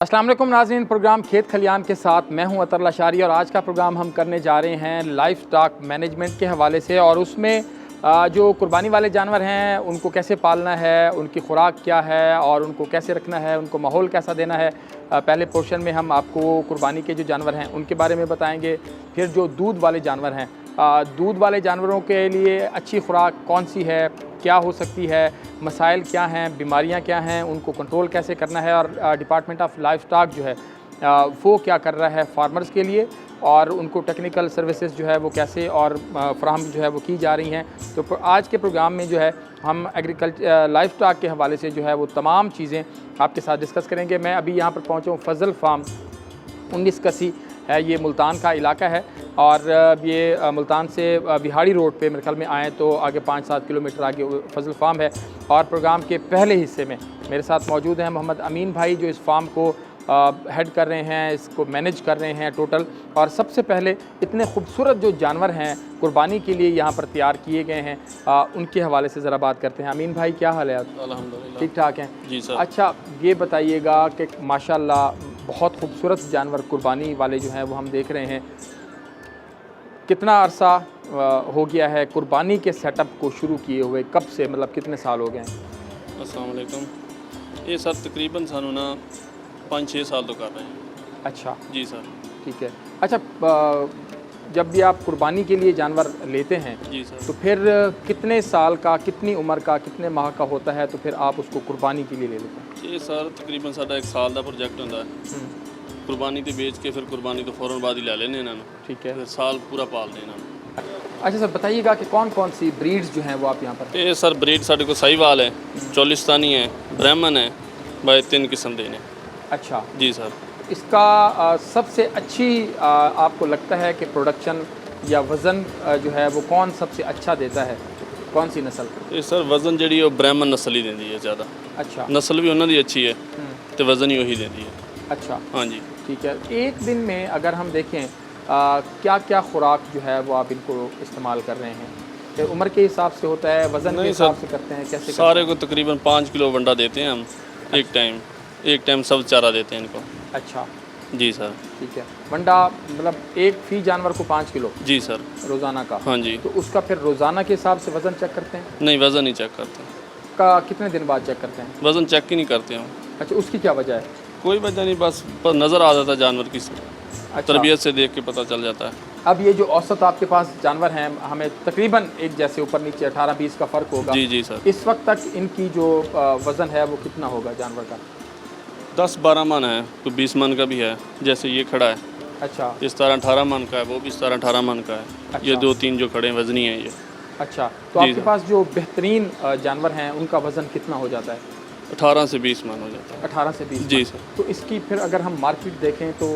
अस्सलाम वालेकुम नाज़रीन, प्रोग्राम खेत खलियान के साथ मैं हूं अतर लाशारी और आज का प्रोग्राम हम करने जा रहे हैं लाइफ स्टॉक मैनेजमेंट के हवाले से। और उसमें जो कुर्बानी वाले जानवर हैं उनको कैसे पालना है, उनकी खुराक क्या है और उनको कैसे रखना है, उनको माहौल कैसा देना है। पहले पोर्शन में हम आपको कुर्बानी के जो जानवर हैं उनके बारे में बताएंगे। फिर जो दूध वाले जानवर हैं, दूध वाले जानवरों के लिए अच्छी खुराक कौन सी है, क्या हो सकती है, मसाइल क्या हैं, बीमारियां क्या हैं, उनको कंट्रोल कैसे करना है। और डिपार्टमेंट ऑफ लाइफ स्टॉक जो है वो क्या कर रहा है फार्मर्स के लिए और उनको टेक्निकल सर्विसेज जो है वो कैसे और फ्राहम जो है वो की जा रही हैं। तो आज के प्रोग्राम में जो है हम लाइफ स्टॉक के हवाले से जो है वो तमाम चीज़ें आपके साथ डिस्कस करेंगे। मैं अभी यहाँ पर पहुँचा हूँ फजल फार्म 19 कसी है, ये मुल्तान का इलाका है और ये मुल्तान से बिहाड़ी रोड पे मेरे ख्याल में आएँ तो आगे 5-7 किलोमीटर आगे फजल फार्म है। और प्रोग्राम के पहले हिस्से में मेरे साथ मौजूद हैं मोहम्मद अमीन भाई जो इस फार्म को हेड कर रहे हैं, इसको मैनेज कर रहे हैं टोटल। और सबसे पहले इतने खूबसूरत जो जानवर हैं कुर्बानी के लिए यहाँ पर तैयार किए गए हैं उनके हवाले से ज़रा बात करते हैं। अमीन भाई क्या हाल है? अल्हम्दुलिल्लाह ठीक ठाक हैं जी सर। अच्छा, ये बताइएगा कि माशाल्लाह बहुत खूबसूरत जानवर कुर्बानी वाले जो हैं वो हम देख रहे हैं। कितना अरसा हो गया है कुर्बानी के सेटअप को शुरू किए हुए, कब से, मतलब कितने साल हो गए हैं? अस्सलाम वालेकुम। ये सर तकरीबन सानू ना 5-6 साल तो कर रहे हैं। अच्छा जी सर। ठीक है। अच्छा, जब भी आप कुर्बानी के लिए जानवर लेते हैं जी सर, तो फिर कितने साल का, कितनी उम्र का, कितने माह का होता है तो फिर आप उसको कुर्बानी के लिए ले लेते हैं? ये सर तकरीबन साडा 1 साल का प्रोजेक्ट होंदा है। कुर्बानी तो बेच के फिर कुर्बानी तो फौरन बाद ही ले लेने इन्होंने। ठीक है। फिर साल पूरा पाल देना। अच्छा सर, बताइएगा कि कौन कौन सी ब्रीड्स जो हैं वो आप यहाँ पर? ये सर ब्रीड साढ़े को साहिवाल है, चोलिस्तानी है, ब्राह्मण है, भाई 3 किस्म देने। अच्छा जी सर। इसका सबसे अच्छी आपको लगता है कि प्रोडक्शन या वज़न जो है वो कौन सबसे अच्छा देता है, कौन सी नस्ल? ये सर वज़न जी वो ब्राह्मण नस्ल ही देती है ज़्यादा। अच्छा। नस्ल भी उन्होंने अच्छी है तो वज़न ही वही देती है। अच्छा हाँ जी। ठीक है। एक दिन में अगर हम देखें क्या क्या खुराक जो है वो आप इनको इस्तेमाल कर रहे हैं? कि उम्र के हिसाब से होता है, वज़न के हिसाब से करते हैं, कैसे सारे को तकरीबन 5 किलो वंडा देते हैं हम। एक टाइम सब चारा देते हैं इनको। अच्छा जी सर। ठीक है। वंडा मतलब एक फी जानवर को 5 किलो जी सर रोज़ाना का? हाँ जी। तो उसका फिर रोज़ाना के हिसाब से वज़न चेक करते हैं? नहीं, वज़न नहीं चेक करते। का कितने दिन बाद चेक करते हैं? वज़न चेक ही नहीं करते हम। अच्छा, उसकी क्या वजह है? कोई वजह नहीं, बस पर नज़र आ जाता है जानवर की अच्छा। तरबियत से देख के पता चल जाता है। अब ये जो औसत आपके पास जानवर हैं, हमें तकरीबन एक जैसे ऊपर नीचे 18-20 का फ़र्क होगा। जी जी सर। इस वक्त तक इनकी जो वज़न है वो कितना होगा जानवर का? 10-12 मन है, तो 20 मन का भी है। जैसे ये खड़ा है, अच्छा। इस तरह 18 मन का है, वो भी 17-18 मन का है। अच्छा। ये 2-3 जो खड़े हैं वज़नी है ये। अच्छा, तो आपके पास जो बेहतरीन जानवर हैं उनका वज़न कितना हो जाता है? 18 से 20 मन हो जाता है। 18 से 20 जी मन। सर। तो इसकी फिर अगर हम मार्केट देखें तो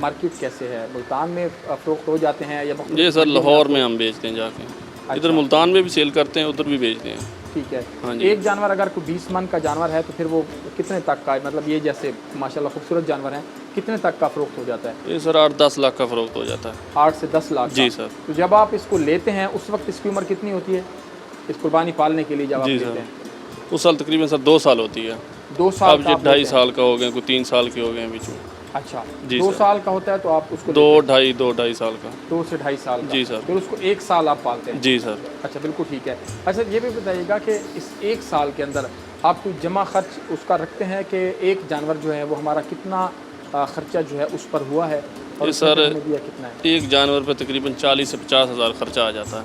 मार्केट कैसे है? मुल्तान में फ़रोख्त हो जाते हैं या? जी सर, लाहौर में हम बेचते हैं जाके। अच्छा। इधर मुल्तान में भी सेल करते हैं, उधर भी बेचते हैं। ठीक है। हाँ जी। एक जानवर अगर कोई 20 मन का जानवर है तो फिर वो कितने तक का, मतलब ये जैसे माशाल्लाह खूबसूरत जानवर हैं, कितने तक का फ़रोख्त हो जाता है? ये सर 8-10 लाख का फ़रोख्त हो जाता है। 8 से 10 लाख जी का। सर। तो जब आप इसको लेते हैं उस वक्त इसकी उम्र कितनी होती है इस कुर्बानी पालने के लिए जब आप जी लेते सर, हैं? उस साल तकरीबन सर 2 साल होती है। 2 साल अब का ये आप 2.5 लेते हैं? साल का हो गए, कोई 3 साल के हो गए बीच में। अच्छा। जी 2 सर। साल का होता है तो आप उसको 2-2.5 साल का। 2 से 2.5 साल का। जी सर। फिर उसको 1 साल आप पालते हैं? जी सर। अच्छा, बिल्कुल ठीक है। अच्छा, ये भी बताइएगा कि इस 1 साल के अंदर आप कोई जमा खर्च उसका रखते हैं कि एक जानवर जो है वो हमारा कितना ख़र्चा जो है उस पर हुआ है और ये उसने सर हमें दिया कितना है? एक जानवर पर तकरीबन 40 से 50 हज़ार खर्चा आ जाता है।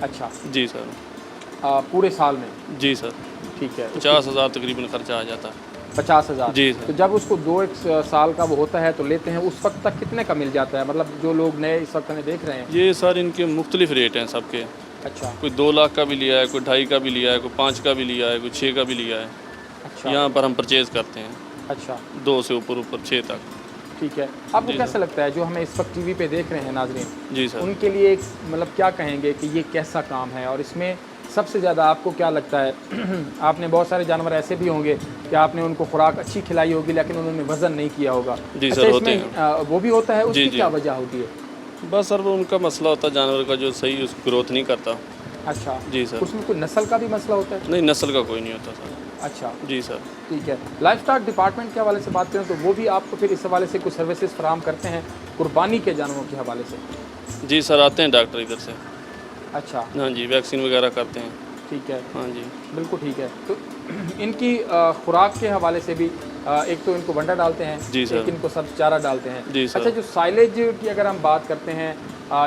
अच्छा। जी सर। पूरे साल में? जी सर। ठीक है। 50 हज़ार तकरीबन खर्चा आ जाता है। 50,000? जी सर। तो जब उसको 2-1 साल का वो होता है तो लेते हैं, उस वक्त तक कितने का मिल जाता है? मतलब जो लोग नए इस वक्त हमें देख रहे हैं। ये सर इनके मुख्तलिफ रेट हैं सबके। अच्छा। कोई 2 लाख का भी लिया है, कोई 2.5 का भी लिया है, कोई 5 का भी लिया है, कोई 6 का भी लिया है। अच्छा। यहाँ पर हम परचेज़ करते हैं। अच्छा 2 से ऊपर 6 तक। ठीक है। आपको जी कैसा लगता है जो हमें इस वक्त टीवी पे देख रहे हैं नाजरीन, जी सर। उनके लिए एक मतलब क्या कहेंगे कि ये कैसा काम है और इसमें सबसे ज़्यादा आपको क्या लगता है? आपने बहुत सारे जानवर ऐसे भी होंगे कि आपने उनको खुराक अच्छी खिलाई होगी लेकिन उन्होंने वज़न नहीं किया होगा। जी अच्छा, सर, होते इसमें वो भी होता है, उसकी जी, क्या जी। वजह होती है? बस सर वो उनका मसला होता है जानवर का जो सही उसकी ग्रोथ नहीं करता। अच्छा, जी सर। उसमें कोई नस्ल का भी मसला होता है? नहीं, नस्ल का कोई नहीं होता सर। अच्छा, जी सर। ठीक है। लाइफ स्टॉक डिपार्टमेंट के हवाले से बात करें तो वो भी आपको फिर इस हवाले से कुछ सर्विसेज फराहम करते हैं कुर्बानी के जानवरों के हवाले से? जी सर, आते हैं डॉक्टर इधर से। अच्छा, हाँ जी, वैक्सीन वगैरह करते हैं। ठीक है, हाँ जी। बिल्कुल ठीक है। तो इनकी खुराक के हवाले से भी एक तो इनको वंडा डालते हैं, जी सर। एक इनको सब चारा डालते हैं। जी सर। अच्छा, जो साइलेज की अगर हम बात करते हैं,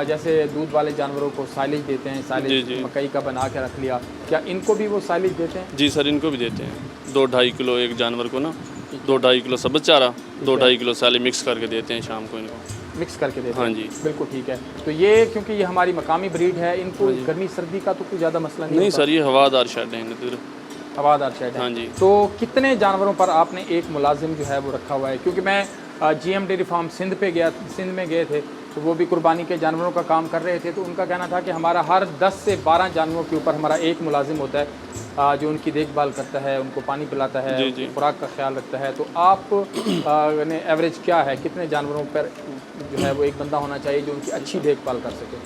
जैसे दूध वाले जानवरों को साइलेज देते हैं, जी, साइलेज जी। मकई का बना के रख लिया, क्या इनको भी वो साइलेज देते हैं? जी सर, इनको भी देते हैं 2-2.5 किलो एक जानवर को ना, 2-2.5 किलो सब्ज़ चारा, 2-2.5 किलो साले मिक्स करके देते हैं शाम को इनको। मिक्स करके देते हाँ हैं? जी। बिल्कुल ठीक है। तो ये क्योंकि ये हमारी मकामी ब्रीड है, इनको गर्मी सर्दी का तो कोई ज़्यादा मसला नहीं नहीं होता? सर, ये हवादार शेड हैं इधर। हवादार शेड है। हाँ जी। तो कितने जानवरों पर आपने एक मुलाजिम जो है वो रखा हुआ है? क्योंकि मैं GM डेयरी फार्म सिंध में गए थे, तो वो भी कुर्बानी के जानवरों का काम कर रहे थे, तो उनका कहना था कि हमारा हर 10 से 12 जानवरों के ऊपर हमारा एक मुलाजिम होता है, जो उनकी देखभाल करता है, उनको पानी पिलाता है, जी, जी। खुराक का ख्याल रखता है। तो आप ने एवरेज क्या है, कितने जानवरों पर जो है वो एक बंदा होना चाहिए जो उनकी अच्छी देखभाल कर सके?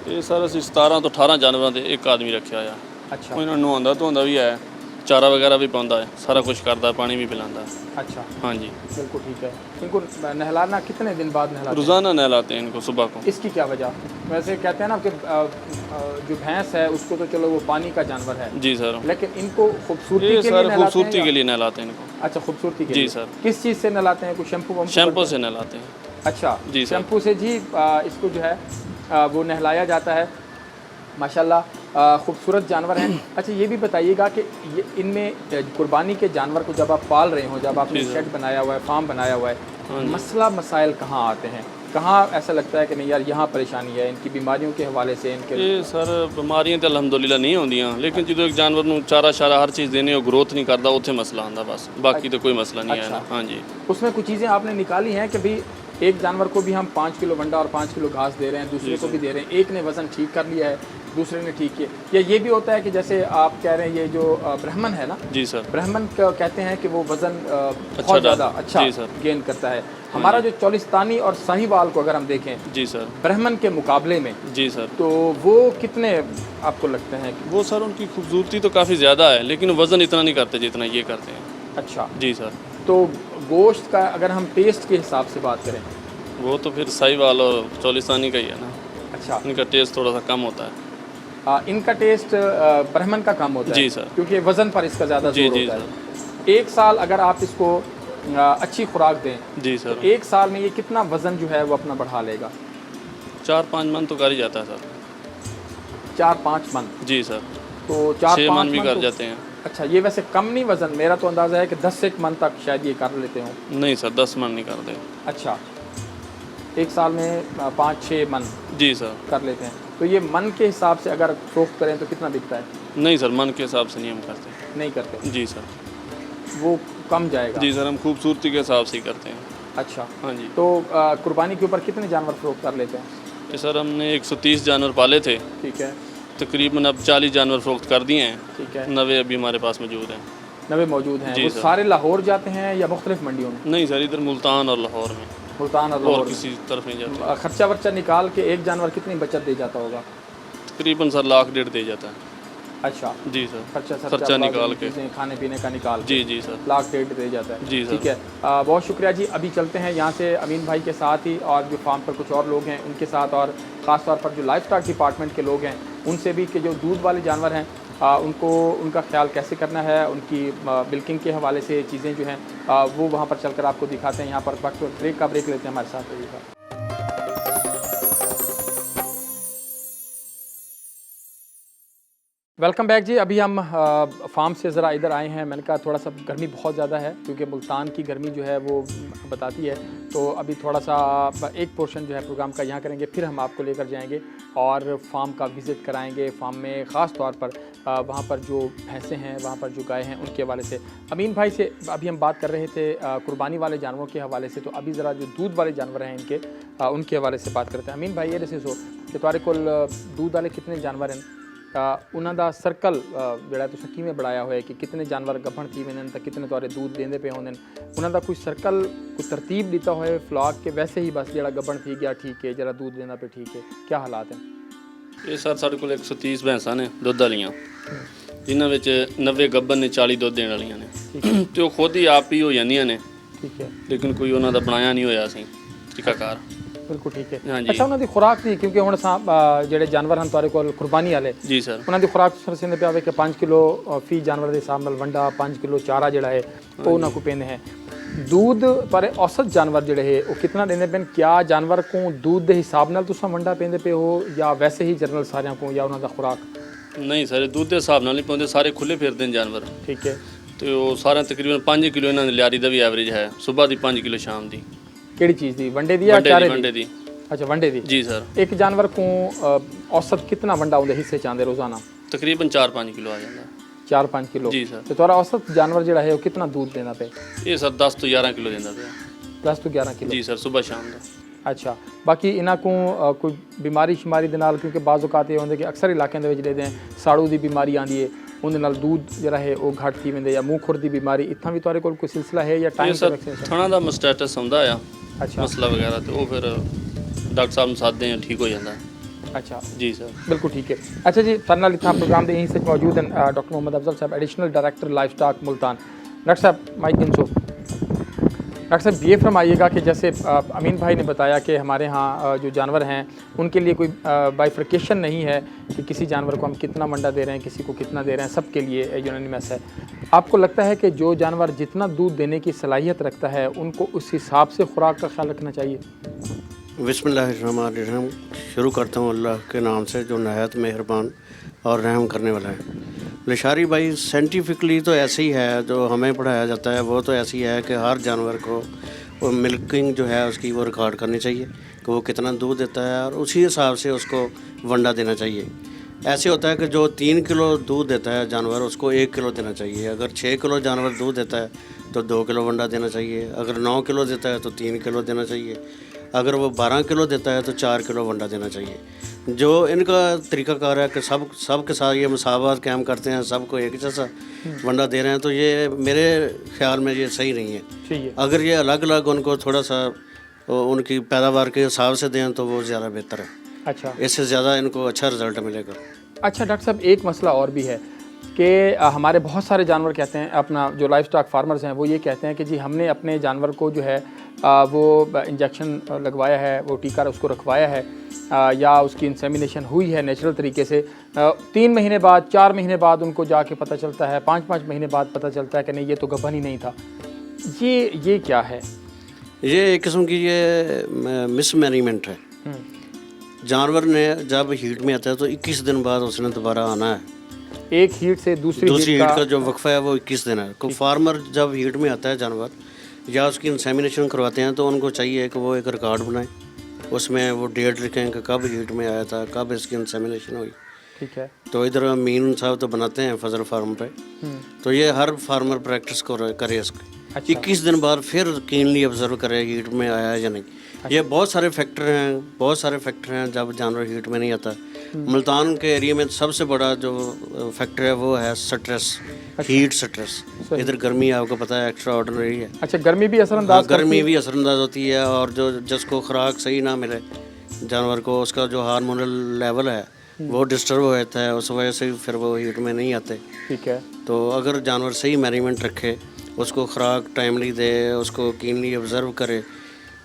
ये सर ਅਸੀਂ 17 ਤੋਂ 18 ਜਾਨਵਰਾਂ ਦੇ ਇੱਕ ਆਦਮੀ ਰੱਖਿਆ ਆ। अच्छा, ਉਹ ਇਹਨਾਂ ਨੂੰ ਨਹਾਉਂਦਾ ਧੋਂਦਾ ਵੀ ਹੈ, ਚਾਰਾ ਵਗੈਰਾ ਵੀ ਪਾਉਂਦਾ ਹੈ, ਸਾਰਾ ਕੁਝ ਕਰਦਾ, ਪਾਣੀ ਵੀ ਪਿਲਾਉਂਦਾ है। अच्छा, हाँ जी। बिल्कुल ठीक है। इनको नहलाना कितने दिन बाद नहलाते हैं? रोज़ाना नहलाते हैं इनको सुबह को। इसकी क्या वजह? वैसे कहते हैं ना कि जो भैंस है उसको तो चलो वो पानी का जानवर है, जी सर। लेकिन इनको खूबसूरती ये के लिए सर नहलाते खूबसूरती हैं के या? लिए नहलाते हैं इनको। अच्छा, खूबसूरती के जी लिए। सर। किस चीज़ से नहलाते हैं? कुछ शैम्पू वम्पू शैम्पू करते से नहलाते हैं। हैं? अच्छा, जी सर। शैम्पू से जी इसको जो है वो नहलाया जाता है। माशाल्लाह खूबसूरत जानवर हैं। अच्छा, ये भी बताइएगा कि ये इनमें कुर्बानी के जानवर को जब आप पाल रहे हो, जब आपने जी सर। शेड बनाया हुआ है, फार्म बनाया हुआ हाँ है, जी। मसला मसाइल कहाँ आते हैं? कहाँ ऐसा लगता है कि नहीं यार यहाँ परेशानी है, इनकी बीमारियों के हवाले से इनके? ਇਹ ਸਰ ਬਿਮਾਰੀਆਂ ਤਾਂ ਅਲਹਮਦੁਲਿਲਾ ਨਹੀਂ ਆਉਂਦੀਆਂ, ਲੇਕਿਨ ਜਦੋਂ ਇੱਕ ਜਾਨਵਰ ਨੂੰ ਚਾਰਾ ਸ਼ਾਰਾ ਹਰ ਚੀਜ਼ ਦੇਣੀ ਉਹ ਗਰੋਥ ਨਹੀਂ ਕਰਦਾ, ਉੱਥੇ ਮਸਲਾ ਆਉਂਦਾ ਬਸ, ਬਾਕੀ ਤਾਂ ਕੋਈ ਮਸਲਾ नहीं है ना। हाँ जी। उसमें कुछ चीज़ें आपने निकाली हैं कि भाई एक जानवर को भी हम 5 किलो वंडा और 5 किलो घास दे रहे हैं, दूसरे को भी दे रहे हैं, एक ने वज़न ठीक कर लिया है, दूसरे ने ठीक किया, या ये भी होता है कि जैसे आप कह रहे हैं ये जो ब्राह्मण है ना, जी सर। ब्राह्मण कहते हैं कि वो वज़न अच्छा बहुत ज़्यादा डाल- अच्छा जी सर। गेन करता है। हमारा जो चौलिस्तानी और साहिवाल को अगर हम देखें जी सर। ब्राह्मण के मुकाबले में, जी सर। तो वो कितने आपको लगते हैं? वो सर उनकी खूबसूरती तो काफ़ी ज़्यादा है, लेकिन वज़न इतना नहीं करते जितना ये करते हैं। अच्छा, जी सर। तो गोश्त का अगर हम टेस्ट के हिसाब से बात करें? वो तो फिर साहिवाल और चौलिस्तानी का ही है ना, अच्छा, इनका टेस्ट थोड़ा सा कम होता है। इनका टेस्ट ब्राह्मण का कम होता है? जी सर। क्योंकि वज़न पर इसका ज़्यादा जी जोर जी होता सर। है। एक साल अगर आप इसको अच्छी खुराक दें, जी तो सर। एक साल में ये कितना वज़न जो है वो अपना बढ़ा लेगा? 4-5 मन तो कर ही जाता है सर। 4-5 मन? जी सर। तो 6 4-5 मन भी कर तो, जाते हैं। अच्छा, ये वैसे कम नहीं वज़न, मेरा तो अंदाज़ा है कि 10 एक मन तक शायद ये कर लेते हों। नहीं सर, 10 मन नहीं करते। अच्छा, एक साल में 5-6 मन जी सर। कर लेते हैं। तो ये मन के हिसाब से अगर फरोख्त करें तो कितना बिकता है? नहीं सर, मन के हिसाब से नहीं हम करते। नहीं करते, जी सर। वो कम जाएगा? जी सर, हम खूबसूरती के हिसाब से ही करते हैं। अच्छा, हाँ जी। तो कुर्बानी के ऊपर कितने जानवर फरोख्त कर लेते हैं? ये सर हमने 130 जानवर पाले थे, ठीक है, तकरीबन अब 40 जानवर फरोख्त कर दिए हैं, ठीक है। 90 अभी हमारे पास मौजूद हैं। 90 मौजूद हैं। जी वो सर। सारे लाहौर जाते हैं या मुख्तलिफ मंडियों में? नहीं सर, इधर मुल्तान और लाहौर में, मुल्तान और और लाहौर किसी तरफ नहीं जाते। में। खर्चा वर्चा निकाल के एक जानवर कितनी बचत दे जाता होगा? तकरीबन सर 1.5 दे जाता है। अच्छा, जी सर। खर्चा खर्चा निकाल के। चीज़ें खाने पीने का निकाल के जी जी सर। 1.5 दे जाता है। जी सर। ठीक है, बहुत शुक्रिया जी। अभी चलते हैं यहाँ से अमीन भाई के साथ ही, और जो फार्म पर कुछ और लोग हैं उनके साथ, और ख़ास तौर पर जो लाइफ स्टॉक डिपार्टमेंट के लोग हैं उनसे भी, कि जो दूध वाले जानवर हैं उनको उनका ख्याल कैसे करना है, उनकी मिल्किंग के हवाले से चीज़ें जो हैं वो वहाँ पर चलकर आपको दिखाते हैं। यहाँ पर वक्त ब्रेक लेते हैं, हमारे साथ रहिएगा। वेलकम बैक जी। अभी हम फार्म से ज़रा इधर आए हैं। मैंने कहा थोड़ा सा गर्मी बहुत ज़्यादा है, क्योंकि मुल्तान की गर्मी जो है वो बताती है, तो अभी थोड़ा सा एक पोर्शन जो है प्रोग्राम का यहाँ करेंगे, फिर हम आपको लेकर जाएंगे और फार्म का विज़िट कराएंगे। फार्म में ख़ास तौर पर वहाँ पर जो भैंसें हैं, वहाँ पर जो गाय हैं, उनके हवाले से अमीन भाई से अभी हम बात कर रहे थे कुर्बानी वाले जानवरों के हवाले से। तो अभी ज़रा जो दूध वाले जानवर हैं इनके उनके हवाले से बात करते हैं। अमीन भाई, ये दसो कि तुहाडे कोल दूध वाले कितने जानवर हैं, उन्हां दा सर्कल जिहड़ा तुसीं किवें बनाया होया कि कितने जानवर गब्भण थी वेंदे ते कितने तुहाडे दूध देंदे पे होंदे, उन्हां दा कोई सर्कल कोई तरतीब दिता होए फ्लॉक के, वैसे ही बस जिहड़ा गब्भण थी गया ठीक है, जिहड़ा दूध देंदा पे ठीक है, क्या हालात हैं? ਇਹ ਸਰ ਸਾਡੇ ਕੋਲ 130 ਭੈਂਸਾਂ ਨੇ ਦੁੱਧ ਵਾਲੀਆਂ, ਜਿਨ੍ਹਾਂ ਵਿੱਚ 90 ਗੱਭਣ ਨੇ, 40 ਦੁੱਧ ਦੇਣ ਵਾਲੀਆਂ ਨੇ, ਤੇ ਉਹ ਖੁਦ ਹੀ ਆਪ ਹੀ ਹੋ ਜਾਂਦੀਆਂ ਨੇ। ਠੀਕ ਹੈ, ਲੇਕਿਨ ਕੋਈ ਉਹਨਾਂ ਦਾ ਬਣਾਇਆ ਨਹੀਂ ਹੋਇਆ ਸੀ ਤਰੀਕਾਕਾਰ। ਬਿਲਕੁਲ ਠੀਕ ਹੈ। ਹਾਂਜੀ। ਅੱਛਾ, ਉਹਨਾਂ ਦੀ ਖੁਰਾਕ ਦੀ, ਕਿਉਂਕਿ ਹੁਣ ਜਿਹੜੇ ਜਾਨਵਰ ਹਨ ਤੁਹਾਡੇ ਕੋਲ ਕੁਰਬਾਨੀ ਵਾਲੇ, ਜੀ ਸਰ। ਉਹਨਾਂ ਦੀ ਖੁਰਾਕ ਸਰਸਿੰਦੇ ਪਿਆ ਹੋਵੇ ਕਿ 5 ਕਿਲੋ ਫੀ ਜਾਨਵਰ ਦੇ ਹਿਸਾਬ ਨਾਲ ਵੰਡਾ, 5 ਕਿਲੋ ਚਾਰਾ ਜਿਹੜਾ ਹੈ ਉਹ ਉਹਨਾਂ को ਪੈਂਦੇ ਹੈ। दूध पर औसत जानवर ਜਿਹੜੇ ਹੈ ਉਹ ਕਿੰਨਾ ਦਿੰਦੇ ਪੈਣ? क्या जानवर को दूध ਦੇ ਹਿਸਾਬ ਨਾਲ ਤੁਸੀਂ ਵੰਡਾ ਪੈਂਦੇ ਪਏ ਹੋ ਜਾਂ ਵੈਸੇ ਹੀ ਜਨਰਲ ਸਾਰਿਆਂ को, ਜਾਂ ਉਹਨਾਂ ਦਾ ਖੁਰਾਕ? ਨਹੀਂ ਸਰ, ਦੁੱਧ ਦੇ ਹਿਸਾਬ ਨਾਲ ਨਹੀਂ ਪਾਉਂਦੇ, ਸਾਰੇ ਖੁੱਲੇ ਫਿਰਦੇ ਨੇ ਜਾਨਵਰ। ਠੀਕ ਹੈ। ਤੇ ਉਹ ਸਾਰਿਆਂ ਤਕਰੀਬਨ 5 ਕਿਲੋ ਇਹਨਾਂ ਦੀ ਲਿਆਰੀ ਦਾ ਵੀ ਐਵਰੇਜ ਹੈ, ਸਵੇਰ ਦੀ 5 ਕਿਲੋ ਸ਼ਾਮ ਦੀ। ਕਿਹੜੀ ਚੀਜ਼ ਦੀ? ਵੰਡੇ ਦੀ ਜਾਂ ਚਾਰੇ ਦੀ? ਵੰਡੇ ਦੀ। अच्छा, वनडे दी। जी सर। एक जानवर को औसत कितना वंडा उनके हिस्से चाहते रोजाना? तकरीबन 4-5 किलो आ जाता है। 4-5 किलो? जी सर। तो तुम्हारा औसत जानवर जो है वो कितना दूध देना पे? ये सर 10 तो 11 किलो देना पे। 10 तो 11 किलो? जी सर, सुबह शाम का। अच्छा, बाकी इन्हों को कोई बीमारी शिमारी दे नाल, क्योंकि बाज़ औकात ये होंगे कि अक्सर इलाकों के देते हैं साड़ू की बीमारी आती है, उनके नाल दूध जरा है वो घट थी वेंदे, या मूँह खुर की बीमारी, इतना भी तुहाडे कोल कोई सिलसिला है या टाइम से वैक्सीनेशन? थोड़ा दा मस्टैटस आउंदा आ। अच्छा। मसला वगैरह तो वो फिर डॉक्टर साहब ਨੂੰ ਸਾਦੇ हैं, ठीक हो जाता है। अच्छा जी सर, बिल्कुल ठीक है। अच्छा जी, सारे नाल इतना प्रोग्राम के यहीं से मौजूद हैं डॉक्टर मोहम्मद अफजल साहब, additional director livestock Multan. Doctor साहब माइक गिनसो। डॉक्टर साहब ये फरमाइएगा कि जैसे अमीन भाई ने बताया कि हमारे यहाँ जो जानवर हैं उनके लिए कोई बाइफर्केशन नहीं है कि किसी जानवर को हम कितना मंडा दे रहे हैं, किसी को कितना दे रहे हैं, सब के लिए यूनानिमस है। आपको लगता है कि जो जानवर जितना दूध देने की सलाहियत रखता है उनको उस हिसाब से खुराक का ख्याल रखना चाहिए? बिस्मिल्लाहिर्रहमानिर्रहीम। शुरू करता हूँ अल्लाह के नाम से जो नहायत मेहरबान और रहम करने वाला है। लशारी भाई, साइंटिफिकली तो ऐसे ही है, जो हमें पढ़ाया जाता है वो तो ऐसे ही है कि हर जानवर को वो मिल्किंग जो है उसकी वो रिकॉर्ड करनी चाहिए कि वो कितना दूध देता है, और उसी हिसाब से उसको वंडा देना चाहिए। ऐसे होता है कि जो 3 किलो दूध देता है जानवर, उसको 1 किलो देना चाहिए। अगर 6 किलो जानवर दूध देता है तो 2 किलो वंडा देना चाहिए। अगर 9 किलो देता है तो 3 किलो देना चाहिए। अगर वो 12 किलो देता है तो 4 किलो वंडा देना चाहिए। जो इनका तरीक़ाकार है कि सब के साथ ये मसावत कायम करते हैं, सबको एक जैसा वंडा दे रहे हैं, तो ये मेरे ख्याल में ये सही नहीं है। अगर ये अलग अलग उनको थोड़ा सा उनकी पैदावार के हिसाब से दें तो वो ज़्यादा बेहतर है। अच्छा, इससे ज़्यादा इनको अच्छा रिज़ल्ट मिलेगा। अच्छा डॉक्टर साहब, एक मसला और भी है कि हमारे बहुत सारे जानवर कहते हैं, अपना जो लाइफ स्टॉक फार्मर्स हैं वो ये कहते हैं कि जी हमने अपने जानवर को जो है वो इंजेक्शन लगवाया है, वो टीका उसको रखवाया है, या उसकी इंसेमिनेशन हुई है नेचुरल तरीके से, 3 महीने बाद 4 महीने बाद उनको जाके पता चलता है, 5-5 महीने बाद पता चलता है कि नहीं ये तो गबन ही नहीं था। ये क्या है? ये एक किस्म की ये मिसमैनेजमेंट है। जानवर ने जब हीट में आता है तो 21 दिन बाद उसने दोबारा आना है। एक हीट से दूसरी हीट का जो वक्फा है वो 21 दिन है। को फार्मर जब हीट में आता है जानवर या उसकी इंसेमिनेशन करवाते हैं तो उनको चाहिए कि वो एक रिकॉर्ड बनाए, उसमें वो डेट लिखें कि कब हीट में आया था, कब इसकी इंसेमिनेशन हुई। ठीक है। तो इधर अमीन साहब तो बनाते हैं फजल फार्म पे, तो ये हर फार्मर प्रैक्टिस को करे इसको। अच्छा। 21 दिन बाद फिर कीनली ऑब्जर्व करे हीट में आया है या नहीं। अच्छा। ये बहुत सारे फैक्टर हैं जब जानवर हीट में नहीं आता। मुल्तान के एरिया में सबसे बड़ा जो फैक्टर है वो है स्ट्रेस। अच्छा। Heat stress. इधर गर्मी आपको पता है एक्स्ट्रा ऑर्डिनरी है। अच्छा, गर्मी भी असरअंदाज गर्मी भी असरअंदाज होती है, और जो जिसको खुराक सही ना मिले जानवर को, उसका जो हार्मोनल लेवल है वो डिस्टर्ब हो जाता है, उस वजह से फिर वो हीट में नहीं आते। ठीक है। तो अगर जानवर सही मैनेजमेंट रखे, उसको खुराक टाइमली दे, उसको कीनली ऑब्जर्व करे,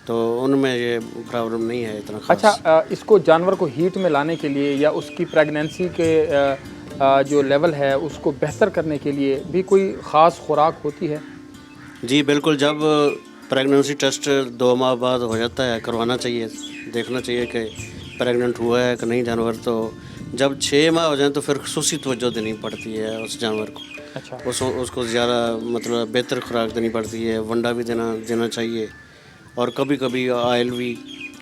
तो उनमें ये प्रॉब्लम नहीं है इतना खास। अच्छा, इसको जानवर को हीट में लाने के लिए या उसकी प्रेगनेंसी के जो लेवल है उसको बेहतर करने के लिए भी कोई ख़ास खुराक होती है? जी बिल्कुल। जब प्रेगनेंसी टेस्ट 2 माह बाद हो जाता है, करवाना चाहिए, देखना चाहिए कि प्रेग्नेंट हुआ है कि नहीं जानवर। तो जब 6 माह हो जाए तो फिर खुसूसी तवज्जो देनी पड़ती है उस जानवर को। अच्छा। उसको ज़्यादा मतलब बेहतर खुराक देनी पड़ती है, वंडा भी देना चाहिए, और कभी कभी ऑयल भी,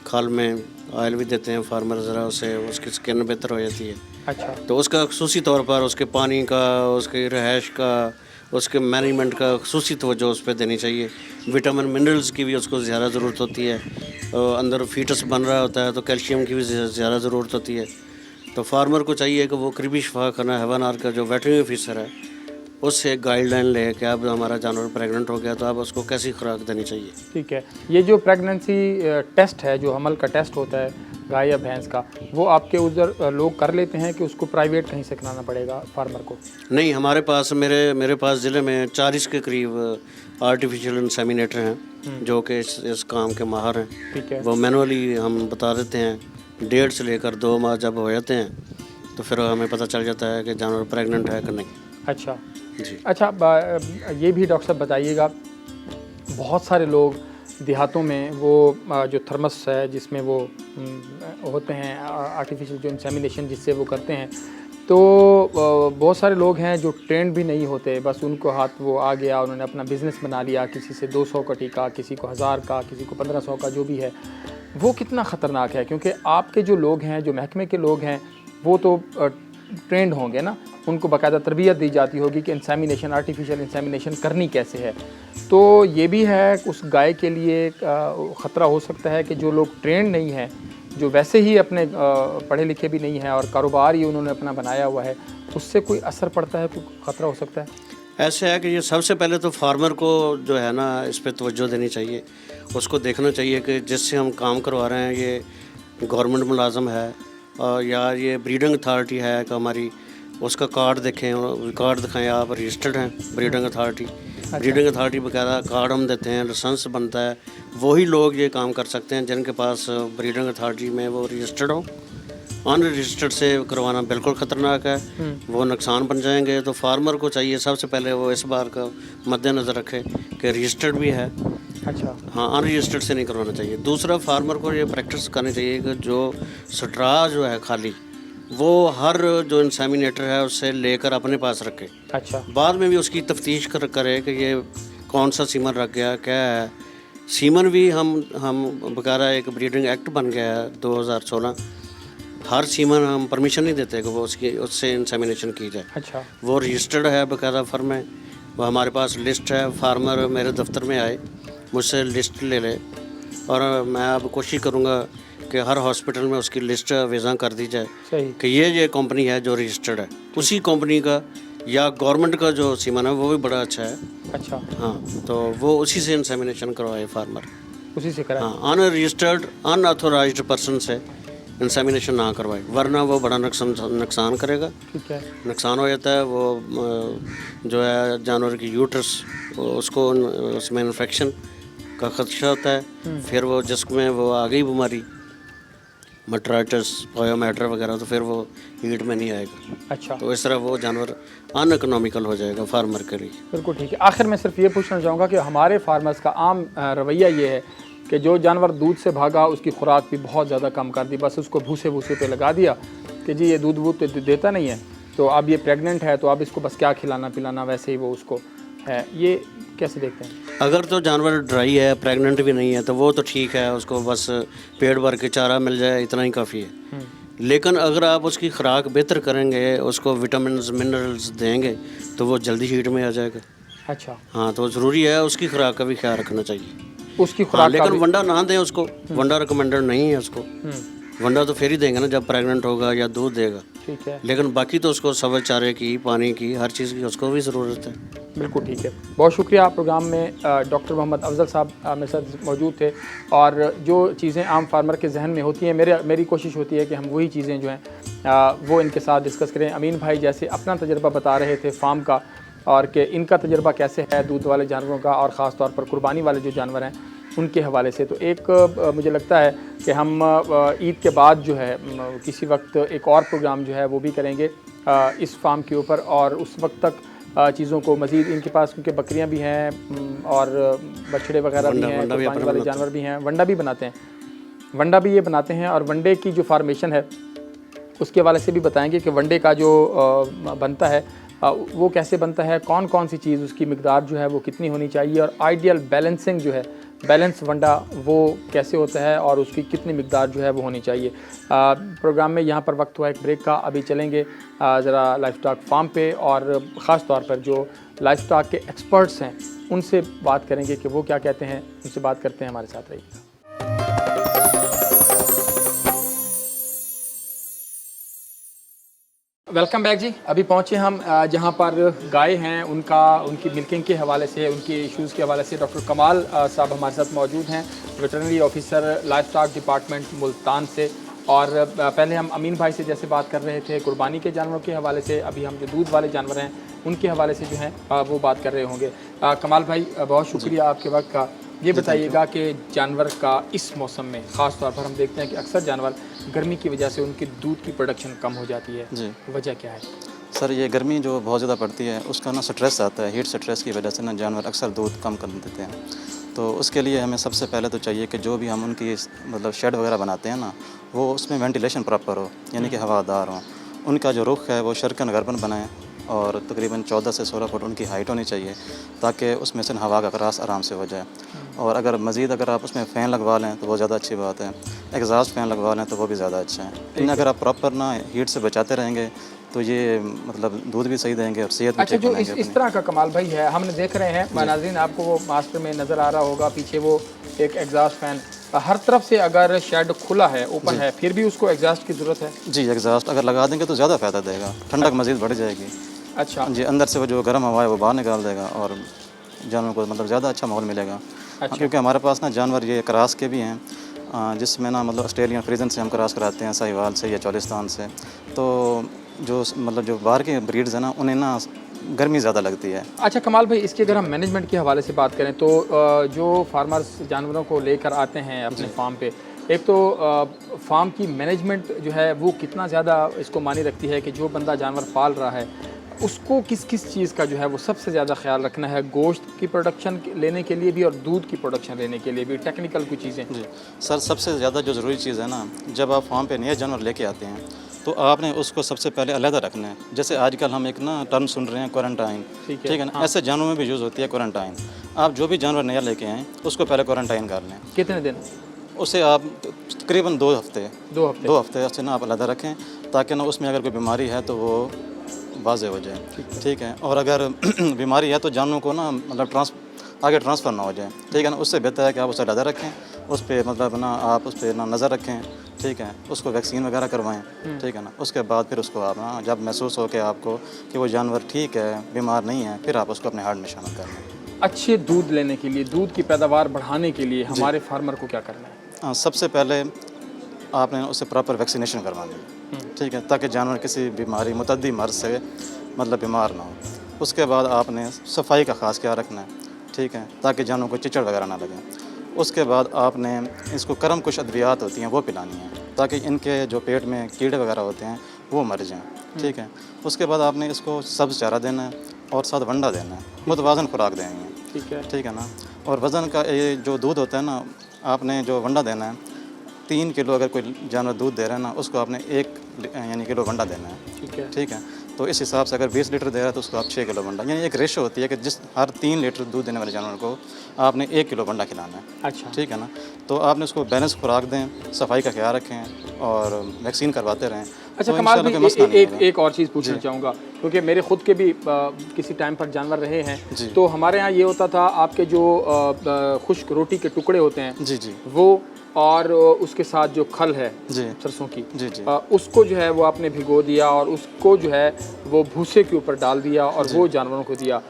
खाल में ऑयल भी देते हैं फार्मर, ज़रा उससे उसकी स्किन बेहतर हो जाती है। अच्छा। तो उसका खुसूसी तौर पर उसके पानी का, उसकी रहायश का, उसके मैनेजमेंट का खुसूसी तवज्जो उस पर देनी चाहिए। विटामिन मिनरल्स की भी उसको ज़्यादा ज़रूरत होती है। अंदर फीटस बन रहा होता है तो कैल्शियम की भी ज़्यादा ज़रूरत होती है। तो फार्मर को चाहिए कि वो करीबी शफा खाना हैवानात का जो वेटरनरी ऑफिसर है उससे गाइडलाइन ले कि अब हमारा जानवर प्रेग्नेंट हो गया तो अब उसको कैसी खुराक देनी चाहिए। ठीक है। ये जो प्रेगनेंसी टेस्ट है, जो हमल का टेस्ट होता है, गाय या भैंस का, वो आपके उधर लोग कर लेते हैं कि उसको प्राइवेट कहीं से कराना पड़ेगा फार्मर को? नहीं, हमारे पास मेरे पास ज़िले में 40 के करीब आर्टिफिशियल इंसेमिनेटर हैं जो कि इस काम के माहर हैं। ठीक है। वो मैनुअली हम बता देते हैं, 1.5 से लेकर 2 माह जब हो जाते हैं तो फिर हमें पता चल जाता है कि जानवर प्रेग्नेंट है कि नहीं। अच्छा जी। अच्छा, ये भी डॉक्टर साहब बताइएगा, बहुत सारे लोग देहातों में वो जो थर्मस है जिसमें वो होते हैं आर्टिफिशियल जो इंसेमिनेशन जिससे वो करते हैं, तो बहुत सारे लोग हैं जो ट्रेंड भी नहीं होते, बस उनको हाथ वो आ गया, उन्होंने अपना बिज़नेस बना लिया, किसी से 200 का टीका, किसी को 1000 का, किसी को 1500 का, जो भी है। वो कितना ख़तरनाक है? क्योंकि आपके जो लोग हैं, जो महकमे के लोग हैं, वो तो ट्रेंड होंगे ना, उनको बाकायदा तरबियत दी जाती होगी कि इंसेमिनेशन, आर्टिफिशियल इंसेमिनेशन करनी कैसे है। तो ये भी है उस गाय के लिए ख़तरा हो सकता है कि जो लोग ट्रेंड नहीं हैं, जो वैसे ही अपने पढ़े लिखे भी नहीं हैं और कारोबार ही उन्होंने अपना बनाया हुआ है, उससे कोई असर पड़ता है, कोई ख़तरा हो सकता है? ऐसे है कि ये सबसे पहले तो फार्मर को जो है ना इस पे तवज्जो देनी चाहिए। उसको देखना चाहिए कि जिससे हम काम करवा रहे हैं ये गवर्नमेंट मुलाजम है और या ये ब्रीडिंग अथॉरिटी है कि हमारी, उसका कार्ड देखें, कार्ड दिखाएं आप रजिस्टर्ड हैं ब्रीडिंग अथॉरिटी। ब्रीडिंग अथॉरिटी वगैरह कार्ड हम देते हैं, लाइसेंस बनता है, वही लोग ये काम कर सकते हैं जिनके पास ब्रीडिंग अथॉरिटी में वो रजिस्टर्ड हो। अनरजिस्टर्ड से करवाना बिल्कुल ख़तरनाक है, वो नुकसान बन जाएंगे। तो फार्मर को चाहिए सबसे पहले वो इस बार का मद्देनज़र रखे कि रजिस्टर्ड भी है। अच्छा। हाँ, अनरजिस्टर्ड से नहीं करवाना चाहिए। दूसरा, फार्मर को ये प्रैक्टिस करनी चाहिए कि जो स्ट्रा जो है खाली, वो हर जो इंसेमिनेटर है उससे लेकर अपने पास रखे। अच्छा। बाद में भी उसकी तफ्तीश करे कि ये कौन सा सीमन रख गया, क्या है। सीमन भी हम बकायदा एक ब्रीडिंग एक्ट बन गया है 2016, हर सीमन हम परमिशन नहीं देते कि वो उससे इंसेमिनेशन की जाए। अच्छा। वो रजिस्टर्ड है बकायदा फर्म में, वो हमारे पास लिस्ट है। फार्मर मेरे दफ्तर में आए, मुझसे लिस्ट ले ले, और मैं अब कोशिश करूँगा कि हर हॉस्पिटल में उसकी लिस्ट वेज़ा कर दी जाए। सही। कि ये कंपनी है जो रजिस्टर्ड है, उसी कंपनी का या गवर्नमेंट का जो सीमन है वो भी बड़ा अच्छा है। अच्छा। हाँ, तो वो उसी से इंसेमिनेशन करवाए फार्मर, उसी से करा। हाँ, अनरजिस्टर्ड अनऑथोराइज्ड पर्सन से इंसेमिनेशन ना करवाए, वरना वो बड़ा नुकसान करेगा। ठीक है। नुकसान हो जाता है, वो जो है जानवर की यूट्रस, उसको उसमें इन्फेक्शन का खदशा होता है। फिर वो जिसमें वो आ गई बीमारी मटराइटिस, पोयोमेटर वगैरह, तो फिर वो हीट में नहीं आएगा। अच्छा। तो इस तरह वो जानवर अनइकोनॉमिकल हो जाएगा फार्मर के लिए। बिल्कुल ठीक है। आखिर में सिर्फ ये पूछना चाहूँगा कि हमारे फार्मर्स का आम रवैया ये है कि जो जानवर दूध से भागा उसकी खुराक भी बहुत ज़्यादा कम कर दी, बस उसको भूसे पे लगा दिया कि जी ये दूध तो देता नहीं है, तो अब ये प्रेग्नेंट है तो अब इसको बस क्या खिलाना पिलाना, वैसे ही वो उसको है। ये कैसे देखते हैं? अगर तो जानवर ड्राई है, प्रेग्नेंट भी नहीं है, तो वो तो ठीक है, उसको बस पेट भर के चारा मिल जाए, इतना ही काफ़ी है। लेकिन अगर आप उसकी खुराक बेहतर करेंगे, उसको विटामिन्स मिनरल्स देंगे, तो वो जल्दी हीट में आ जाएगा। अच्छा। हाँ, तो ज़रूरी है उसकी खुराक का भी ख्याल रखना चाहिए। उसकी हाँ, खुराक लेकिन वंडा ना दें उसको, वंडा रिकमेंडेड नहीं है उसको। वंडा तो फिर ही देंगे ना जब प्रेग्नेंट होगा या दूध देगा। ठीक है। लेकिन बाकी तो उसको सब्ज़ चारे की, पानी की, हर चीज़ की उसको भी ज़रूरत है। बिल्कुल ठीक है। बहुत शुक्रिया। प्रोग्राम में डॉक्टर मोहम्मद अफजल साहब मेरे साथ मौजूद थे, और जो चीज़ें आम फार्मर के जहन में होती हैं, मेरी कोशिश होती है कि हम वही चीज़ें जो हैं वो इनके साथ डिस्कस करें। अमीन भाई जैसे अपना तजर्बा बता रहे थे फार्म का, और कि इनका तजर्बा कैसे है दूध वाले जानवरों का, और ख़ास तौर पर कुर्बानी वाले जो जानवर हैं उनके हवाले से। तो एक मुझे लगता है कि हम ईद के बाद जो है किसी वक्त एक और प्रोग्राम जो है वो भी करेंगे इस फार्म के ऊपर, और उस वक्त तक चीज़ों को मज़ीद इनके पास, क्योंकि बकरियां भी हैं और बछड़े वगैरह भी हैं, कुर्बानी वाले जानवर भी हैं, वंडा भी बनाते हैं, वंडा भी ये बनाते हैं, और वंडे की जो फार्मेशन है उसके हवाले से भी बताएंगे कि वंडे का जो बनता है वो कैसे बनता है, कौन कौन सी चीज़, उसकी मिकदार जो है वो कितनी होनी चाहिए, और आइडियल बैलेंसिंग जो है, बैलेंस वंडा वो कैसे होता है, और उसकी कितनी मिकदार जो है वो होनी चाहिए। प्रोग्राम में यहाँ पर वक्त हुआ एक ब्रेक का, अभी चलेंगे ज़रा लाइफ स्टॉक फार्म पे, और ख़ास तौर पर जो लाइफ स्टॉक के एक्सपर्ट्स हैं उनसे बात करेंगे कि वो क्या कहते हैं। उनसे बात करते हैं, हमारे साथ रहिएगा। वेलकम बैक जी। अभी पहुँचे हम जहाँ पर गाय हैं उनकी मिल्किंग के हवाले से, उनके इश्यूज़ के हवाले से डॉक्टर कमाल साहब हमारे साथ मौजूद हैं, veterinary officer life stock department Multan से। और पहले हम अमीन भाई से जैसे बात कर रहे थे कुर्बानी के जानवरों के हवाले से, अभी हम जो दूध वाले जानवर हैं उनके हवाले से जो हैं वो बात कर रहे होंगे। कमाल भाई बहुत शुक्रिया आपके वक्त का। ये बताइएगा कि जानवर का इस मौसम में ख़ास तौर पर हम देखते हैं कि अक्सर जानवर गर्मी की वजह से उनकी दूध की प्रोडक्शन कम हो जाती है, जी वजह क्या है? सर, ये गर्मी जो बहुत ज़्यादा पड़ती है उसका ना स्ट्रेस आता है, हीट स्ट्रेस की वजह से ना जानवर अक्सर दूध कम कर देते हैं। तो उसके लिए हमें सबसे पहले तो चाहिए कि जो भी हम उनकी मतलब शेड वगैरह बनाते हैं ना, वो उसमें वेंटिलेशन प्रॉपर हो, यानी कि हवादार हो। उनका जो रुख है वो शर्कन गर्बन बनाएं और तकरीबन 14 से 16 फुट उनकी हाइट होनी चाहिए ताकि उसमें से हवा का क्रॉस आराम से हो जाए। और अगर मज़ीद अगर आप उसमें फ़ैन लगवा लें तो वो ज़्यादा अच्छी बात है, एग्जॉस्ट फ़ैन लगवा लें तो वो भी ज़्यादा अच्छा है। इन्हें अगर आप प्रॉपर ना हीट से बचाते रहेंगे तो ये मतलब दूध भी सही देंगे और सेहत भी अच्छा, ठीक जो बनाएंगे इस तरह का कमाल भाई है, हमने देख रहे हैं नाज़रीन, आपको वो मास्टर में नज़र आ रहा होगा पीछे वो एक एग्जॉस्ट फैन, हर तरफ से अगर शेड खुला है ओपन है फिर भी उसको एग्जॉस्ट की ज़रूरत है? जी, एग्जॉस्ट अगर लगा देंगे तो ज़्यादा फ़ायदा देगा, ठंडक मज़ीद बढ़ जाएगी। अच्छा जी, अंदर से वो जो गर्म हवा है वो बाहर निकाल देगा और जानवर को मतलब ज़्यादा अच्छा माहौल मिलेगा। अच्छा। क्योंकि हमारे पास ना जानवर ये क्रॉस के भी हैं, जिसमें ना मतलब ऑस्ट्रेलियन फ्रीजन से हम क्रॉस कराते हैं, साहिवाल से या चोलिस्तान से। तो जो मतलब जो बाहर के ब्रीड्स हैं ना उन्हें ना गर्मी ज़्यादा लगती है। अच्छा कमाल भाई, इसके अगर हम मैनेजमेंट के हवाले से बात करें तो जो फार्मर्स जानवरों को लेकर आते हैं अपने फार्म पे, एक तो फार्म की मैनेजमेंट जो है वो कितना ज़्यादा इसको मानी रखती है कि जो बंदा जानवर पाल रहा है उसको किस किस चीज़ का जो है वो सबसे ज़्यादा ख्याल रखना है, गोश्त की प्रोडक्शन लेने के लिए भी और दूध की प्रोडक्शन लेने के लिए भी, टेक्निकल कुछ चीज़ें? जी सर, सबसे ज़्यादा जो ज़रूरी चीज़ है ना, जब आप फार्म पे नए जानवर लेके आते हैं तो आपने उसको सबसे पहले अलहदा रखना है। जैसे आजकल हम एक ना टर्म सुन रहे हैं क्वारंटाइन, ठीक है ना, ऐसे जानवरों में भी यूज़ होती है क्वारंटाइन। आप जो भी जानवर नया लेके आएँ उसको पहले क्वारंटाइन कर लें। कितने दिन? उसे आप तकरीबन 2 हफ्ते 2 हफ्ते से ना आप अलहदा रखें ताकि ना उसमें अगर कोई बीमारी है तो वो वाज़े हो जाए, ठीक है। और अगर बीमारी है तो जानवरों को ना मतलब आगे ट्रांसफ़र ना हो जाए, ठीक है ना। उससे बेहतर है कि आप उसे अलहदा रखें, उस पर मतलब ना आप उस पर ना नज़र रखें, ठीक है। उसको वैक्सीन वगैरह करवाएं, ठीक है ना। उसके बाद फिर उसको आप ना जब महसूस हो कि आपको कि वो जानवर ठीक है, बीमार नहीं है, फिर आप उसको अपने हार्ड में शामिल कर लें। अच्छे दूध लेने के लिए, दूध की पैदावार बढ़ाने के लिए हमारे फार्मर को क्या करना है? सबसे पहले आपने उसे प्रॉपर वैक्सीनेशन करवानी है, ठीक है, ताकि जानवर किसी बीमारी मुतद्दी मर्ज़ से मतलब बीमार ना हो। उसके बाद आपने सफाई का ख़ास ख्याल रखना है, ठीक है, ताकि जानवरों को चिचड़ वगैरह ना लगे। उसके बाद आपने इसको करम कुछ अद्वियात होती हैं वो पिलानी है ताकि इनके जो पेट में कीड़े वगैरह होते हैं वो मर जाएँ, ठीक है। उसके बाद आपने इसको सब्ज़ चारा देना है और साथ वंडा देना है, मुतवाज़न खुराक देनी है, ठीक है ना। और वज़न का ये जो दूध होता है ना, आपने जो वंडा देना है 3 किलो अगर कोई जानवर दूध दे रहा है ना, उसको आपने 1 यानी किलो वंडा देना है, ठीक है। तो इस हिसाब से अगर 20 लीटर दे रहा है तो उसको आप 6 किलो वंडा, यानी एक रेशो होती है कि जिस हर 3 लीटर दूध देने वाले जानवर को आपने 1 किलो वंडा खिलाना है। अच्छा, ठीक है ना। तो आपने उसको बैलेंस खुराक दें, सफाई का ख्याल रखें और वैक्सीन करवाते रहें। अच्छा तो कमाल इंशाल्लाह भाई, कोई मसला नहीं होगा। एक और चीज़ पूछना चाहूँगा, क्योंकि मेरे ख़ुद के भी किसी टाइम पर जानवर रहे हैं, जी। तो हमारे यहाँ ये होता था आपके जो खुश्क रोटी के टुकड़े होते हैं जी जी वो, और उसके साथ जो खल है जी सरसों की, जी जी उसको जो है वो आपने भिगो दिया और उसको जो है वो भूसे के ऊपर डाल दिया और वो जानवरों को दिया।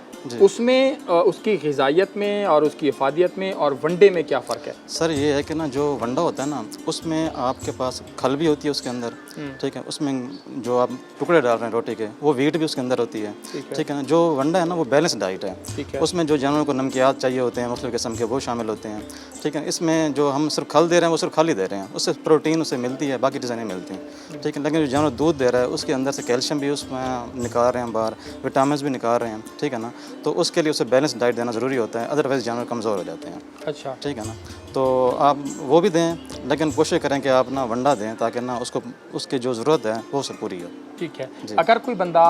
उसमें उसकी ग़िज़ाइयत में और उसकी इफ़ादियत में और वनडे में क्या फ़र्क है? सर ये है कि ना जो वंडा होता है ना उसमें आपके पास खल भी होती है उसके अंदर, ठीक है। उसमें जो आप टुकड़े डाल रहे हैं रोटी के वो वीट भी उसके अंदर होती है, ठीक है ना। जो वंडा है ना वो बैलेंस डाइट है, उसमें जो जानवरों को नमकियात चाहिए होते हैं मुख्तलिफ़ किस्म के वो शामिल होते हैं, ठीक है। इसमें जो हम सिर्फ खल दे रहे हैं वो सिर्फ खल ही दे रहे हैं, उससे प्रोटीन उसे मिलती है, बाकी चीज़ें नहीं मिलती, ठीक है। लेकिन जो जानवर दूध दे रहा है उसके अंदर से कैल्शियम भी उसमें निकाल रहे हैं बाहर, विटामिन भी निकाल रहे हैं, ठीक है ना। तो उसके लिए उसे बैलेंस डाइट देना ज़रूरी होता है, अदरवाइज़ जानवर कमज़ोर हो जाते हैं। अच्छा, ठीक है ना। तो आप वो भी दें, लेकिन कोशिश करें कि आप ना वंडा दें ताकि ना उसको उसकी जो ज़रूरत है वो उसे पूरी हो। ठीक है। अगर कोई बंदा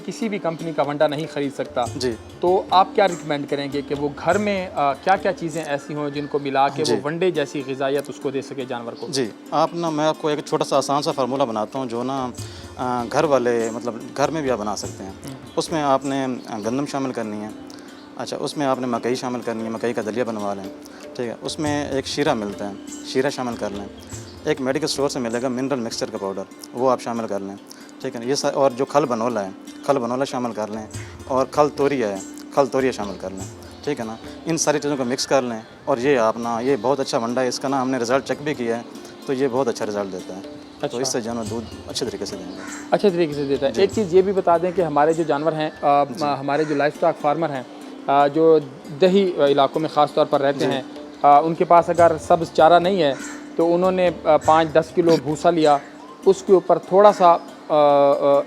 किसी भी कंपनी का वंडा नहीं ख़रीद सकता जी, तो आप क्या रिकमेंड करेंगे कि वो घर में क्या क्या चीज़ें ऐसी हों जिनको मिला के वो वनडे जैसी ग़िज़ाइयत उसको दे सके जानवर को? जी, आप ना मैं आपको एक छोटा सा आसान सा फार्मूला बनाता हूँ जो ना घर वाले मतलब घर में भी आप बना सकते हैं। उसमें आपने गंदम शामिल करनी है, अच्छा, उसमें आपने मकई शामिल करनी है, मकई का दलिया बनवा लें, ठीक है। उसमें एक शीरा मिलता है, शीरा शामिल कर लें। एक मेडिकल स्टोर से मिलेगा मिनरल मिक्सचर का पाउडर, वो आप शामिल कर लें, ठीक है। ये और जो खल बनोला है, खल बनोला शामिल कर लें, और खल तोरिया है, खल तोरिया शामिल कर लें, ठीक है ना। इन सारी चीज़ों को मिक्स कर लें और ये आप ना ये बहुत अच्छा वंडा है, इसका ना हमने रिज़ल्ट चेक भी किया है, तो ये बहुत अच्छा रिज़ल्ट देता है। तो इससे जानवर दूध अच्छे तरीके से देंगे। अच्छे तरीके से देता है। एक चीज़ ये भी बता दें कि हमारे जो जानवर हैं, हमारे जो लाइफ स्टॉक फार्मर हैं, जो दही इलाकों में ख़ास तौर पर रहते हैं, उनके पास अगर सब्ज़ चारा नहीं है तो उन्होंने 5-10 किलो भूसा लिया, उसके ऊपर थोड़ा सा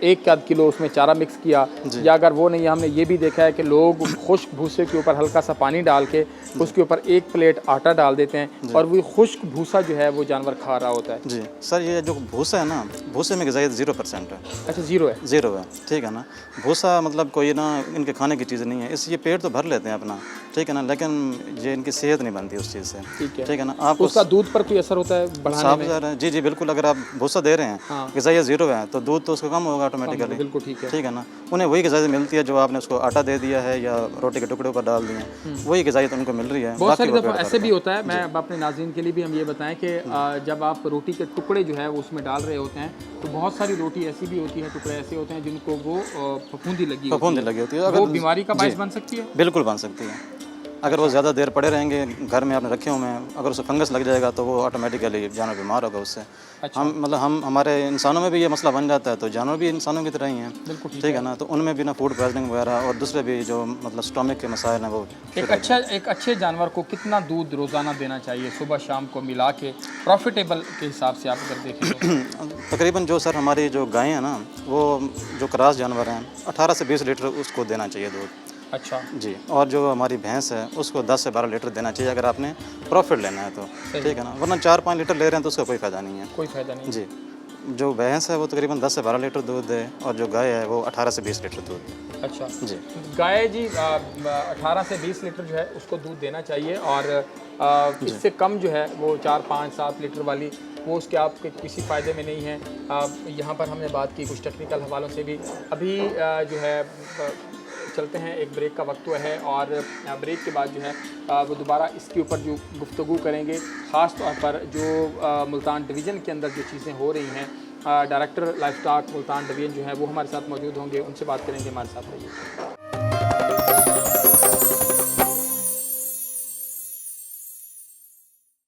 1 किलो उसमें चारा मिक्स किया, या अगर वो नहीं है, हमने ये भी देखा है कि लोग खुश्क भूसे के ऊपर हल्का सा पानी डाल के उसके ऊपर 1 प्लेट आटा डाल देते हैं और वो खुश्क भूसा जो है वो जानवर खा रहा होता है। जी सर, ये जो भूसा है ना, भूसे में ग़िज़ाइयत 0% है। अच्छा, ज़ीरो है? ज़ीरो है, ठीक है ना। भूसा मतलब कोई ना इनके खाने की चीज़ नहीं है, इससे ये पेट तो भर लेते हैं अपना, ठीक है ना, लेकिन ये इनकी सेहत नहीं बनती उस चीज़ से, ठीक है ना। आप उसका दूध पर कोई असर होता है बढ़ाने में? जी बिल्कुल, अगर आप भूसा दे रहे हैं, ग़िज़ाइयत 0 है, तो दूध तो उसका कम होगा ऑटोमेटिकली। बिल्कुल ठीक है ना। उन्हें वही ग़िज़ाइयत मिलती है जो आपने उसको आटा दे दिया है या रोटी के टुकड़े पर डाल दिए, वही ग़िज़ाइयत उनको मिल रही है। बहुत सारी दफ़ा ऐसे भी होता है, मैं अपने नाज़रीन के लिए भी हम ये बताएं कि जब आप रोटी के टुकड़े जो है वो उसमें डाल रहे होते हैं, तो बहुत सारी रोटी ऐसी भी होती है, टुकड़े ऐसे होते हैं जिनको वो फफूंदी लगी होती है, वो बीमारी का बायस बन सकती है। बिल्कुल बन सकती है। अगर वो ज़्यादा देर पड़े रहेंगे घर में आपने रखे हुए हैं, अगर उसे फंगस लग जाएगा तो वो ऑटोमेटिकली जानवर बीमार होगा उससे। अच्छा। हम हमारे इंसानों में भी ये मसला बन जाता है, तो जानवर भी इंसानों की तरह ही हैं, ठीक है ना। तो उनमें भी ना फूड पॉइजनिंग वगैरह और दूसरे भी जो मतलब स्टोमक के मसाइल हैं वो। एक अच्छे जानवर को कितना दूध रोज़ाना देना चाहिए, सुबह शाम को मिला के, प्रॉफिटेबल के हिसाब से आप अगर देखें तो? तकरीबन जो सर हमारी जो गायें हैं ना, वो जो क्रॉस जानवर हैं, 18 से 20 लीटर उसको देना चाहिए दूध। अच्छा जी, और जो हमारी भैंस है उसको 10 से 12 लीटर देना चाहिए अगर आपने प्रॉफिट लेना है तो, ठीक है ना। वरना 4-5 लीटर ले रहे हैं तो उसका कोई फ़ायदा नहीं है। कोई फ़ायदा नहीं जी। जो भैंस है वो तकरीबन 10 से 12 लीटर दूध दे, और जो गाय है वो 18 से 20 लीटर दूध। अच्छा जी। गाय जी 18 से 20 लीटर जो है उसको दूध देना चाहिए, और इससे कम जो है वो 4-5-7 लीटर वाली वो उसके आपके किसी फ़ायदे में नहीं है। यहाँ पर हमने बात की कुछ टेक्निकल हवालों से भी। अभी जो है चलते हैं, एक ब्रेक का वक्त हुआ है, और ब्रेक के बाद जो है वो दोबारा इसके ऊपर जो गुफ्तगू करेंगे, ख़ास तौर पर जो मुल्तान डिवीज़न के अंदर जो चीज़ें हो रही हैं। Director livestock Multan division जो है वो हमारे साथ मौजूद होंगे, उनसे बात करेंगे। हमारे साथ रहिए।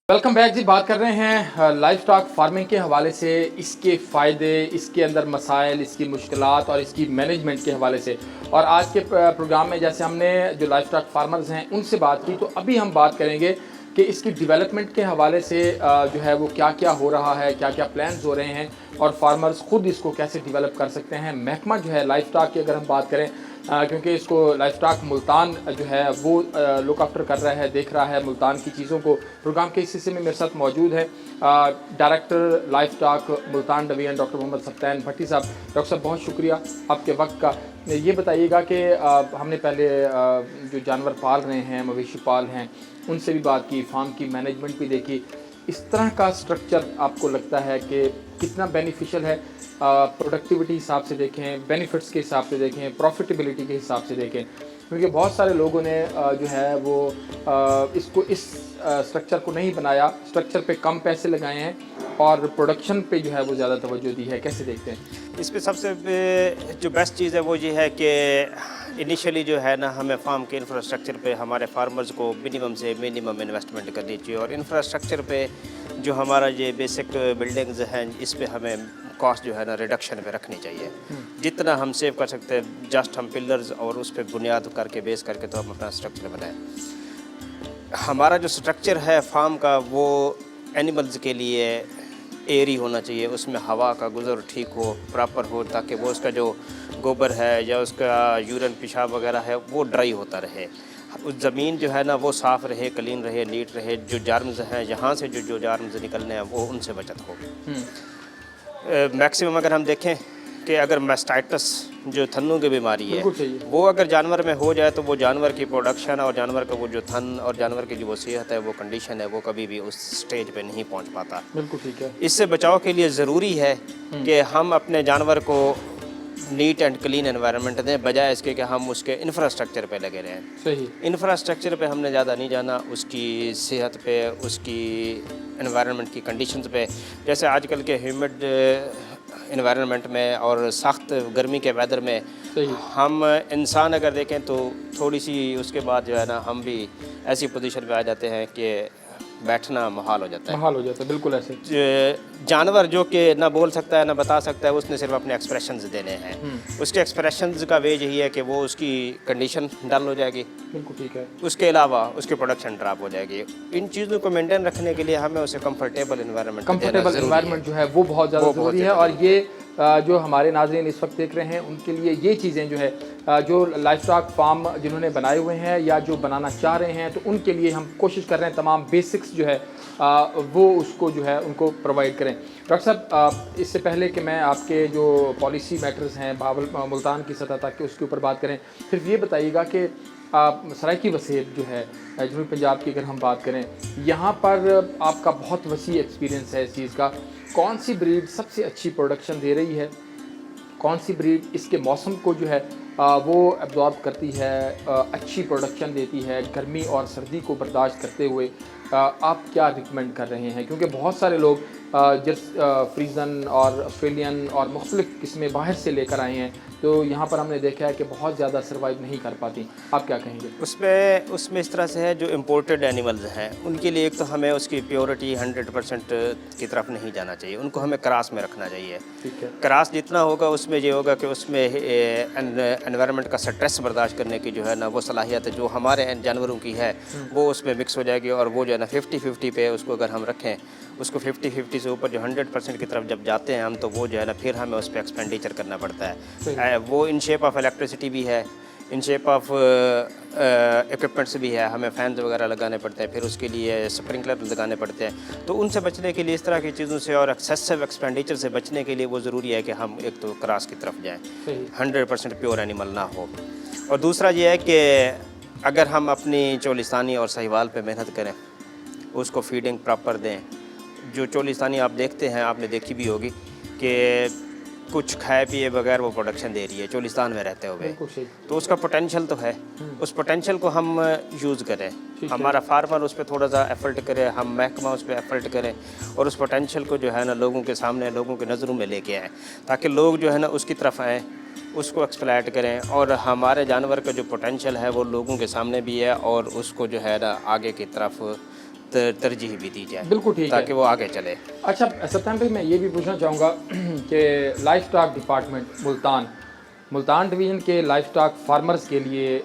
वेलकम बैक जी। बात कर रहे हैं लाइफ स्टॉक फार्मिंग के हवाले से, इसके फ़ायदे, इसके अंदर मसाइल, इसकी मुश्किलात और इसकी मैनेजमेंट के हवाले से। और आज के प्रोग्राम में जैसे हमने जो लाइफ स्टॉक फार्मर्स हैं उनसे बात की, तो अभी हम बात करेंगे कि इसकी डेवलपमेंट के हवाले से जो है वो क्या क्या हो रहा है, क्या क्या प्लान्स हो रहे हैं, और फार्मर्स ख़ुद इसको कैसे डेवलप कर सकते हैं। महकमा जो है लाइफ स्टॉक की अगर हम बात करें, क्योंकि इसको लाइफ स्टॉक मुल्तान जो है वो लुक आफ्टर कर रहा है, देख रहा है मुल्तान की चीज़ों को। प्रोग्राम के इस हिस्से में मेरे साथ मौजूद है director livestock Multan division doctor Mohammad Saftan Bhatti साहब। डॉक्टर साहब बहुत शुक्रिया आपके वक्त का। ये बताइएगा कि हमने पहले जो जानवर पाल रहे हैं, मवेशी पाल हैं, उनसे भी बात की, फार्म की मैनेजमेंट भी देखी। इस तरह का स्ट्रक्चर आपको लगता है कि कितना बेनिफिशियल है? प्रोडक्टिविटी हिसाब से देखें, बेनिफिट्स के हिसाब से देखें, प्रॉफिटेबिलिटी के हिसाब से देखें, क्योंकि बहुत सारे लोगों ने जो है वो इसको इस स्ट्रक्चर को नहीं बनाया, स्ट्रक्चर पे कम पैसे लगाए हैं और प्रोडक्शन पे जो है वो ज़्यादा तवज्जो दी है। कैसे देखते हैं? इस पे सबसे जो बेस्ट चीज़ है वो ये है कि इनिशियली जो है ना, हमें फार्म के इंफ्रास्ट्रक्चर पे हमारे फार्मर्स को मिनिमम से मिनिमम इन्वेस्टमेंट करनी चाहिए। और इंफ्रास्ट्रक्चर पे जो हमारा ये बेसिक बिल्डिंग्स हैं, इस पे हमें कॉस्ट जो है ना रिडक्शन पे रखनी चाहिए। जितना हम सेव कर सकते हैं, जस्ट हम पिलर्स और उस पर बुनियाद करके बेस करके तो हम अपना स्ट्रक्चर बनाएं। हमारा जो स्ट्रक्चर है फार्म का, वो एनिमल्स के लिए एयरी होना चाहिए, उसमें हवा का गुज़र ठीक हो, प्रॉपर हो, ताकि वो उसका जो गोबर है या उसका यूरिन पेशाब वगैरह है वो ड्राई होता रहे। उस ज़मीन जो है ना वो साफ़ रहे, क्लीन रहे, नीट रहे। जो जार्म्स हैं, यहाँ से जो जार्म्स निकलने हैं वो उनसे बचत हो। मैक्सिमम अगर हम देखें कि अगर मैस्टाइटिस जो थन्नों की बीमारी है, वो अगर जानवर में हो जाए तो वो जानवर की प्रोडक्शन और जानवर का वो जो थन और जानवर की जो वो सेहत है, वो कंडीशन है, वो कभी भी उस स्टेज पे नहीं पहुंच पाता। बिल्कुल ठीक है। इससे बचाव के लिए ज़रूरी है कि हम अपने जानवर को नीट एंड क्लीन एनवायरनमेंट दें, बजाय इसके कि हम उसके इंफ्रास्ट्रक्चर पे लगे रहें। सही। इंफ्रास्ट्रक्चर पे हमने ज़्यादा नहीं जाना, उसकी सेहत पे, उसकी एनवायरनमेंट की कंडीशंस पे। जैसे आजकल के ह्यूमिड एनवायरनमेंट में और सख्त गर्मी के वेदर में हम इंसान अगर देखें तो थोड़ी सी उसके बाद जो है ना, हम भी ऐसी पोजीशन पे आ जाते हैं कि बैठना मुहाल हो जाता है। माहौल हो जाता है, बिल्कुल ऐसे। जानवर जो कि ना बोल सकता है ना बता सकता है, उसने सिर्फ अपने एक्सप्रेशंस देने हैं। उसके एक्सप्रेशंस का वे यही है कि वो उसकी कंडीशन डल हो जाएगी, बिल्कुल ठीक है। उसके अलावा उसकी प्रोडक्शन ड्रॉप हो जाएगी। इन चीज़ों को मेंटेन रखने के लिए हमें उसे कंफर्टेबल इन्वायरमेंट जो है वो बहुत ज़्यादा ज़रूरी है। और ये जो हमारे नाज़रीन इस वक्त देख रहे हैं उनके लिए ये चीज़ें जो है जो लाइफ स्टॉक फार्म जिन्होंने बनाए हुए हैं या जो बनाना चाह रहे हैं, तो उनके लिए हम कोशिश कर रहे हैं तमाम बेसिक्स जो है वो उसको जो है उनको प्रोवाइड करें। डॉक्टर साहब, इससे पहले कि मैं आपके जो पॉलिसी मैटर्स हैं मुल्तान की सतह तक के उसके ऊपर बात करें, फिर ये बताइएगा कि सराइकी वसेब जो है जनूबी पंजाब की अगर हम बात करें, यहाँ पर आपका बहुत वसी एक्सपीरियंस है इस चीज़ का। कौन सी ब्रीड सबसे अच्छी प्रोडक्शन दे रही है, कौन सी ब्रीड इसके मौसम को जो है वो एब्जॉर्ब करती है, अच्छी प्रोडक्शन देती है, गर्मी और सर्दी को बर्दाश्त करते हुए आप क्या रिकमेंड कर रहे हैं? क्योंकि बहुत सारे लोग फ्रीजन और ऑस्ट्रेलियन और मुख्तलिफ़ किस्में बाहर से लेकर आए हैं, तो यहाँ पर हमने देखा है कि बहुत ज़्यादा सर्वाइव नहीं कर पाती। आप क्या कहेंगे? उसमें इस तरह से है, जो इम्पोर्टेड एनिमल्स हैं उनके लिए एक तो हमें उसकी प्योरिटी 100% की तरफ नहीं जाना चाहिए, उनको हमें क्रॉस में रखना चाहिए। ठीक है। क्रॉस जितना होगा उसमें ये होगा कि उसमें एनवायरनमेंट का स्ट्रेस बर्दाश्त करने की जो है ना वो सलाहियत जो हमारे जानवरों की है वो उसमें मिक्स हो जाएगी। और वो जो है ना 50-50 पे उसको अगर हम रखें, उसको 50-50 से ऊपर जो 100% की तरफ जब जाते हैं हम, तो वो जो है ना फिर हमें उस पर एक्सपेंडिचर करना पड़ता है। वो इन शेप ऑफ इलेक्ट्रिसिटी भी है, इन शेप ऑफ इक्विपमेंट्स भी है, हमें फैंस वगैरह लगाने पड़ते हैं, फिर उसके लिए स्प्रिंकलर लगाने पड़ते हैं। तो उनसे बचने के लिए, इस तरह की चीज़ों से और एक्सेसिव एक्सपेंडिचर से बचने के लिए वो ज़रूरी है कि हम एक तो क्रॉस की तरफ जाएँ, 100% प्योर एनिमल ना हो। और दूसरा ये है कि अगर हम अपनी चोलिस्तानी और साहिवाल पे मेहनत करें, उसको फीडिंग प्रॉपर दें। जो चोलिस्तानी आप देखते हैं, आपने देखी भी होगी कि कुछ खाए पिए बगैर वो प्रोडक्शन दे रही है चोलिस्तान में रहते हुए, तो उसका पोटेंशियल तो है, उस पोटेंशियल को हम यूज़ करें, हमारा फार्मर उस पर थोड़ा सा एफर्ट करे, हम महकमा उस पर एफर्ट करें और उस पोटेंशियल को जो है ना लोगों के सामने, लोगों की नज़रों में लेके आएँ, ताकि लोग जो है ना उसकी तरफ आएँ, उसको एक्सप्लॉइट करें और हमारे जानवर का जो पोटेंशियल है वो लोगों के सामने भी है और उसको जो है ना आगे की तरफ तरजीह भी दी जाए। बिल्कुल ठीक है, ताकि वो आगे चले। अच्छा सत्यान भाई, मैं ये भी पूछना चाहूँगा कि life stock department Multan division के लाइफ स्टॉक फार्मर्स के लिए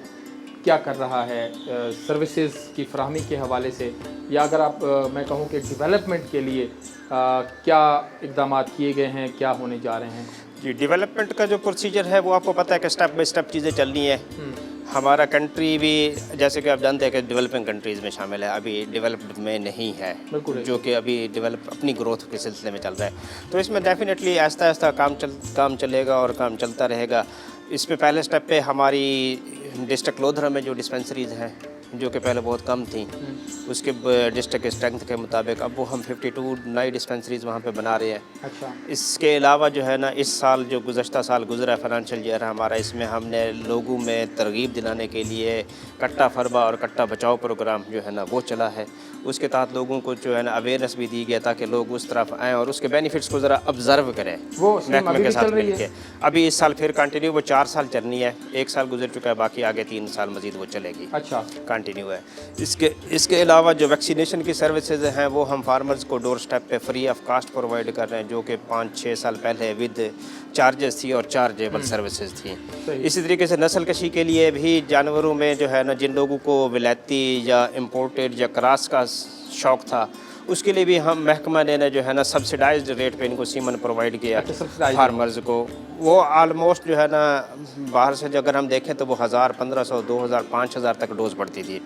क्या कर रहा है सर्विसेज की फराहमी के हवाले से, या अगर आप मैं कहूँ कि डेवलपमेंट के लिए क्या इक़दाम किए गए हैं, क्या होने जा रहे हैं? जी, डेवलपमेंट का जो प्रोसीजर है वो आपको पता है कि स्टेप बाय स्टेप चीज़ें चलनी है। हमारा कंट्री भी जैसे कि आप जानते हैं कि डेवलपिंग कंट्रीज़ में शामिल है, अभी डेवलप्ड में नहीं है, जो कि अभी डेवलप अपनी ग्रोथ के सिलसिले में चल रहा है। तो इसमें डेफिनेटली आहिस्ता आहिस्ता काम चलेगा और काम चलता रहेगा। इस पे पहले स्टेप पे हमारी डिस्ट्रिक्ट लोधरा में जो डिस्पेंसरीज़ हैं, जो कि पहले बहुत कम थी, उसके डिस्ट्रिक्ट स्ट्रेंथ के मुताबिक अब वो हम 52 नई डिस्पेंसरीज़ वहाँ पे बना रहे हैं। अच्छा। इसके अलावा जो है ना इस साल जो गुज़श्ता साल गुज़रा फाइनेंशियल ईयर हमारा, इसमें हमने लोगों में तरगीब दिलाने के लिए कट्टा फरबा और कट्टा बचाओ प्रोग्राम जो है ना वो चला है। उसके तहत लोगों को जो है ना अवेयरनेस भी दी गई ताकि लोग उस तरफ आएँ और उसके बेनिफिट्स को ज़रा ऑब्ज़र्व करें वो महकमे के साथ मिलकर। अभी इस साल फिर कंटिन्यू वो 4 साल चलनी है, 1 साल गुजर चुका है, बाकी आगे 3 साल मज़ीद वो चलेगी। अच्छा, कंटिन्यू है। इसके अलावा जो वैक्सीनेशन की सर्विसेज हैं वो हम फार्मर्स को डोर स्टेप पे फ्री ऑफ कास्ट प्रोवाइड कर रहे हैं, जो कि 5-6 साल पहले विद चार्जेस थी और चार्जेबल सर्विसेज थी। इसी तरीके से नस्ल कशी के लिए भी जानवरों में जो है ना जिन लोगों को विलायती या इम्पोर्टेड या क्रॉस का शौक़ था, उसके लिए भी हम महकमा ने जो है ना सब्सिडाइज्ड रेट पे इनको सीमन प्रोवाइड किया फार्मर्स को। वो आलमोस्ट जो है ना बाहर से अगर हम देखें तो वो 1000, 1500, 2000, 5000 तक डोज पड़ती थी,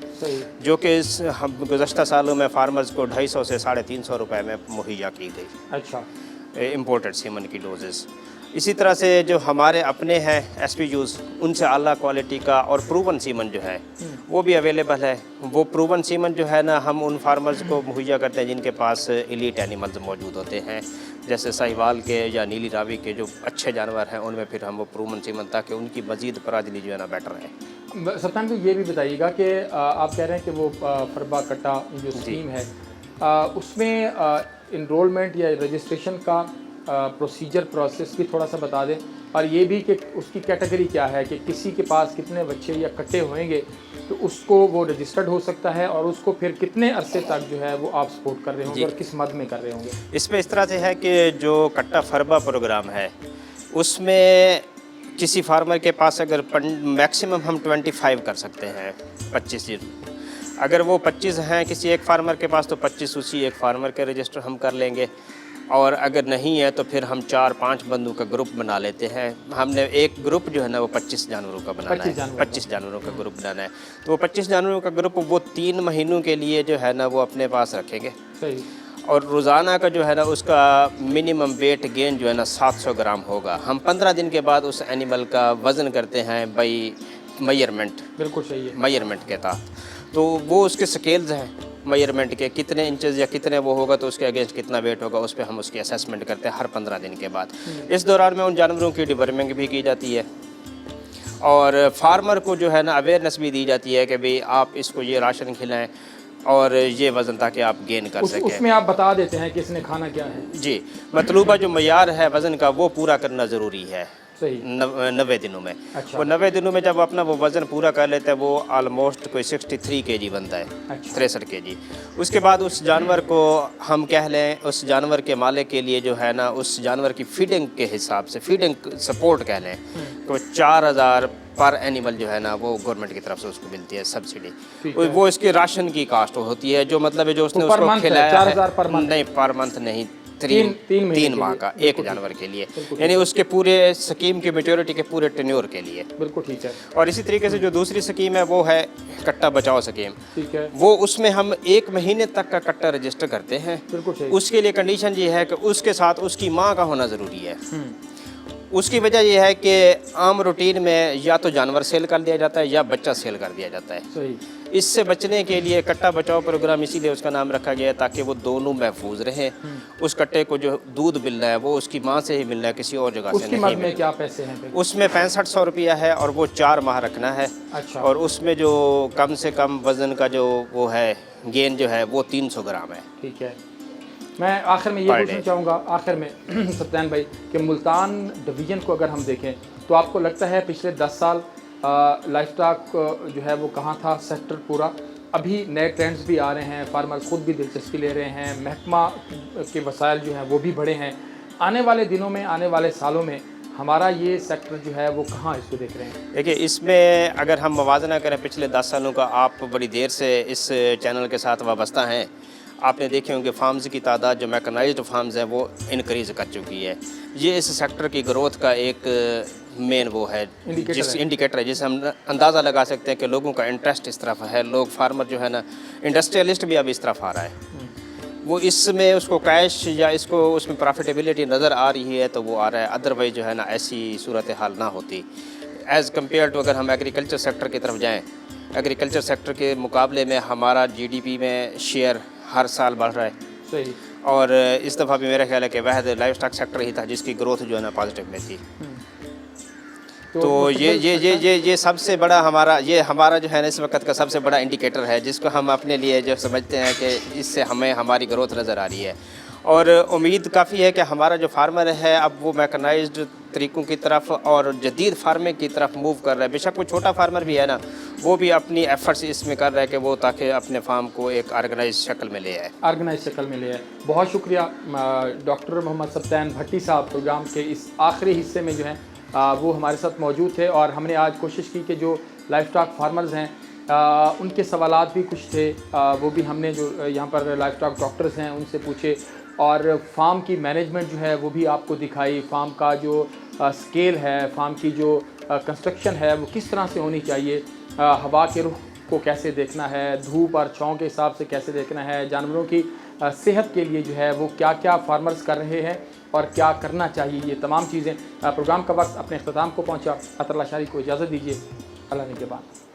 जो कि इस गुज़श्ता सालों में फार्मर्स को 250 से 350 रुपए में मुहैया की गई। अच्छा, इम्पोर्टेड सीमन की डोजेस। इसी तरह से जो हमारे अपने हैं SPUs, उनसे आला क्वालिटी का और प्रूवन सीमन जो है वो भी अवेलेबल है। वो प्रूवन सीमन जो है ना हम उन फार्मर्स को मुहैया करते हैं जिनके पास एलीट एनिमल्स मौजूद होते हैं, जैसे साहिवाल के या नीली रावी के जो अच्छे जानवर हैं, उनमें फिर हम वो प्रूवन सीमन, ताकि उनकी मज़ीद पराजली जो है ना बेटर है। सत्यान भाई, ये भी बताइएगा कि आप कह रहे हैं कि वो फरबा कट्टा जो स्कीम है उसमें इनरोलमेंट या रजिस्ट्रेशन का प्रोसीजर प्रोसेस भी थोड़ा सा बता दें और ये भी कि उसकी कैटेगरी क्या है, कि किसी के पास कितने बच्चे या कट्टे होंगे तो उसको वो रजिस्टर्ड हो सकता है, और उसको फिर कितने अरसे तक जो है वो आप सपोर्ट कर रहे होंगे और किस मद में कर रहे होंगे? इसमें इस तरह से है कि जो कट्टा फरबा प्रोग्राम है उसमें किसी फार्मर के पास अगर मैक्सिमम हम 25 कर सकते हैं, 25 दिन। अगर वो 25 हैं किसी एक फार्मर के पास तो 25 उसी एक फार्मर के रजिस्टर हम कर लेंगे, और अगर नहीं है तो फिर हम 4-5 बंदों का ग्रुप बना लेते हैं। हमने एक ग्रुप जो है ना वो 25 जानवरों का बनाना है, 25 जानवरों का ग्रुप बनाना है। तो वो 25 जानवरों का ग्रुप वो 3 महीनों के लिए जो है ना वो अपने पास रखेंगे। सही। और रोज़ाना का जो है ना उसका मिनिमम वेट गेन जो है ना 700 ग्राम होगा। हम 15 दिन के बाद उस एनिमल का वज़न करते हैं बाई मेजरमेंट, बिल्कुल सही है। मेजरमेंट के तहत। तो वो उसके स्केल्स हैं मेजरमेंट के, कितने इंचेस या कितने वो होगा तो उसके अगेंस्ट कितना वेट होगा, उस पर हम उसकी असेसमेंट करते हैं हर 15 दिन के बाद। इस दौरान में उन जानवरों की डिवर्मिंग भी की जाती है, और फार्मर को जो है ना अवेयरनेस भी दी जाती है कि भाई आप इसको ये राशन खिलाएं और ये वज़न ताकि आप गेन कर सकें। उसमें आप बता देते हैं कि इसने खाना क्या है? जी, मतलूबा जो मयार है वज़न का वो पूरा करना ज़रूरी है। सही। 90 दिनों में। अच्छा। वो 90 दिनों में जब अपना वो वज़न पूरा कर लेता है वो ऑलमोस्ट कोई 63 kg बनता है। अच्छा। 63 kg। उसके बाद उस जानवर को हम कह लें, उस जानवर के मालिक के लिए जो है ना उस जानवर की फीडिंग के हिसाब से, फीडिंग सपोर्ट कह लें, तो 4000 पर एनिमल जो है ना वो गवर्नमेंट की तरफ से उसको मिलती है सब्सिडी। वो इसके राशन की कास्ट होती है, जो मतलब है जो उसने उसको खिलाया है। 4000 पर मंथ? नहीं, पर मंथ नहीं, तीन माह का एक जानवर के लिए, यानी उसके पूरे स्कीम की मेच्योरिटी के पूरे टेन्योर के लिए। बिल्कुल ठीक है। और इसी तरीके से जो दूसरी स्कीम है वो है कट्टा बचाओ स्कीम। ठीक है। वो उसमें हम 1 महीने तक का कट्टा रजिस्टर करते हैं। बिल्कुल सही। उसके लिए कंडीशन ये है कि उसके साथ उसकी माँ का होना ज़रूरी है। उसकी वजह यह है कि आम रूटीन में या तो जानवर सेल कर दिया जाता है या बच्चा सेल कर दिया जाता है। सही। इससे बचने के लिए कट्टा बचाओ प्रोग्राम इसीलिए उसका नाम रखा गया है ताकि वो दोनों महफूज रहें। उस कट्टे को जो दूध मिलना है वो उसकी माँ से ही मिलना है, किसी और जगह से नहीं में मिलना। क्या पैसे हैं फिर? उसमें 6500 रुपया है और वो 4 माह रखना है। अच्छा। और उसमें जो कम से कम वज़न का जो वो है गेन जो है वो 300 ग्राम है। ठीक है। मैं आखिर में ये पूछना चाहूँगा आखिर में सत्यान भाई कि मुल्तान डिवीज़न को अगर हम देखें तो आपको लगता है पिछले 10 साल लाइफ स्टॉक जो है वो कहाँ था सेक्टर पूरा? अभी नए ट्रेंड्स भी आ रहे हैं, फार्मर्स खुद भी दिलचस्पी ले रहे हैं, महकमा के वसाइल जो हैं वो भी बढ़े हैं। आने वाले दिनों में, आने वाले सालों में हमारा ये सेक्टर जो है वो कहाँ इसको देख रहे हैं? देखिए, इसमें अगर हम मवाजना करें पिछले 10 सालों का, आप बड़ी देर से इस चैनल के साथ वाबस्ता हैं, आपने देखे होंगे फार्म्स की तादाद जो मैकेनाइज्ड फार्म्स हैं वो इंक्रीज़ कर चुकी है। ये इस सेक्टर की ग्रोथ का एक मेन वो है, इंडिकेटर है जिससे हम अंदाज़ा लगा सकते हैं कि लोगों का इंटरेस्ट इस तरफ है। लोग फार्मर जो है ना, इंडस्ट्रियलिस्ट भी अब इस तरफ आ रहा है। वो इसमें उसको कैश या इसको उसमें प्रॉफिटेबिलिटी नज़र आ रही है तो वो आ रहा है, अदरवाइज जो है ना ऐसी सूरत हाल ना होती। एज़ कम्पेयर टू अगर हम एग्रीकल्चर सेक्टर की तरफ जाएँ, एग्रीकल्चर सेक्टर के मुकाबले में हमारा GDP में शेयर हर साल बढ़ रहा है। सही। और इस दफ़ा भी मेरा ख्याल है कि वह लाइफ स्टॉक सेक्टर ही था जिसकी ग्रोथ जो है ना पॉजिटिव में थी। तो ये सबसे बड़ा हमारा जो है ना इस वक्त का सबसे बड़ा इंडिकेटर है जिसको हम अपने लिए जो समझते हैं कि इससे हमें हमारी ग्रोथ नज़र आ रही है। और उम्मीद काफ़ी है कि हमारा जो फार्मर है अब वो मैकेनाइज्ड तरीक़ों की तरफ और जदीद फार्मिंग की तरफ मूव कर रहा है। बेशक वो छोटा फार्मर भी है ना, वो भी अपनी एफर्ट्स इसमें कर रहा है कि वो ताकि अपने फार्म को एक ऑर्गेनाइज शक्ल में ले आए। ऑर्गेनाइज शक्ल में ले आए। बहुत शुक्रिया डॉक्टर मोहम्मद सत्यान भट्टी साहब, प्रोग्राम के इस आखिरी हिस्से में जो हैं वो हमारे साथ मौजूद थे और हमने आज कोशिश की कि जो लाइफ स्टॉक फार्मर्स हैं उनके सवालात भी कुछ थे, वो भी हमने जो यहाँ पर लाइफ स्टॉक डॉक्टर्स हैं उनसे पूछे, और फार्म की मैनेजमेंट जो है वो भी आपको दिखाई। फार्म का जो स्केल है, फार्म की जो कंस्ट्रक्शन है वो किस तरह से होनी चाहिए, हवा के रुख को कैसे देखना है, धूप और छाँव के हिसाब से कैसे देखना है, जानवरों की सेहत के लिए जो है वो क्या क्या फार्मर्स कर रहे हैं और क्या करना चाहिए, ये तमाम चीज़ें। प्रोग्राम का वक्त अपने अख्ताम को पहुँचा। अतरल्लाह शारी को इजाज़त दीजिए। अल्लाह ने के बाद।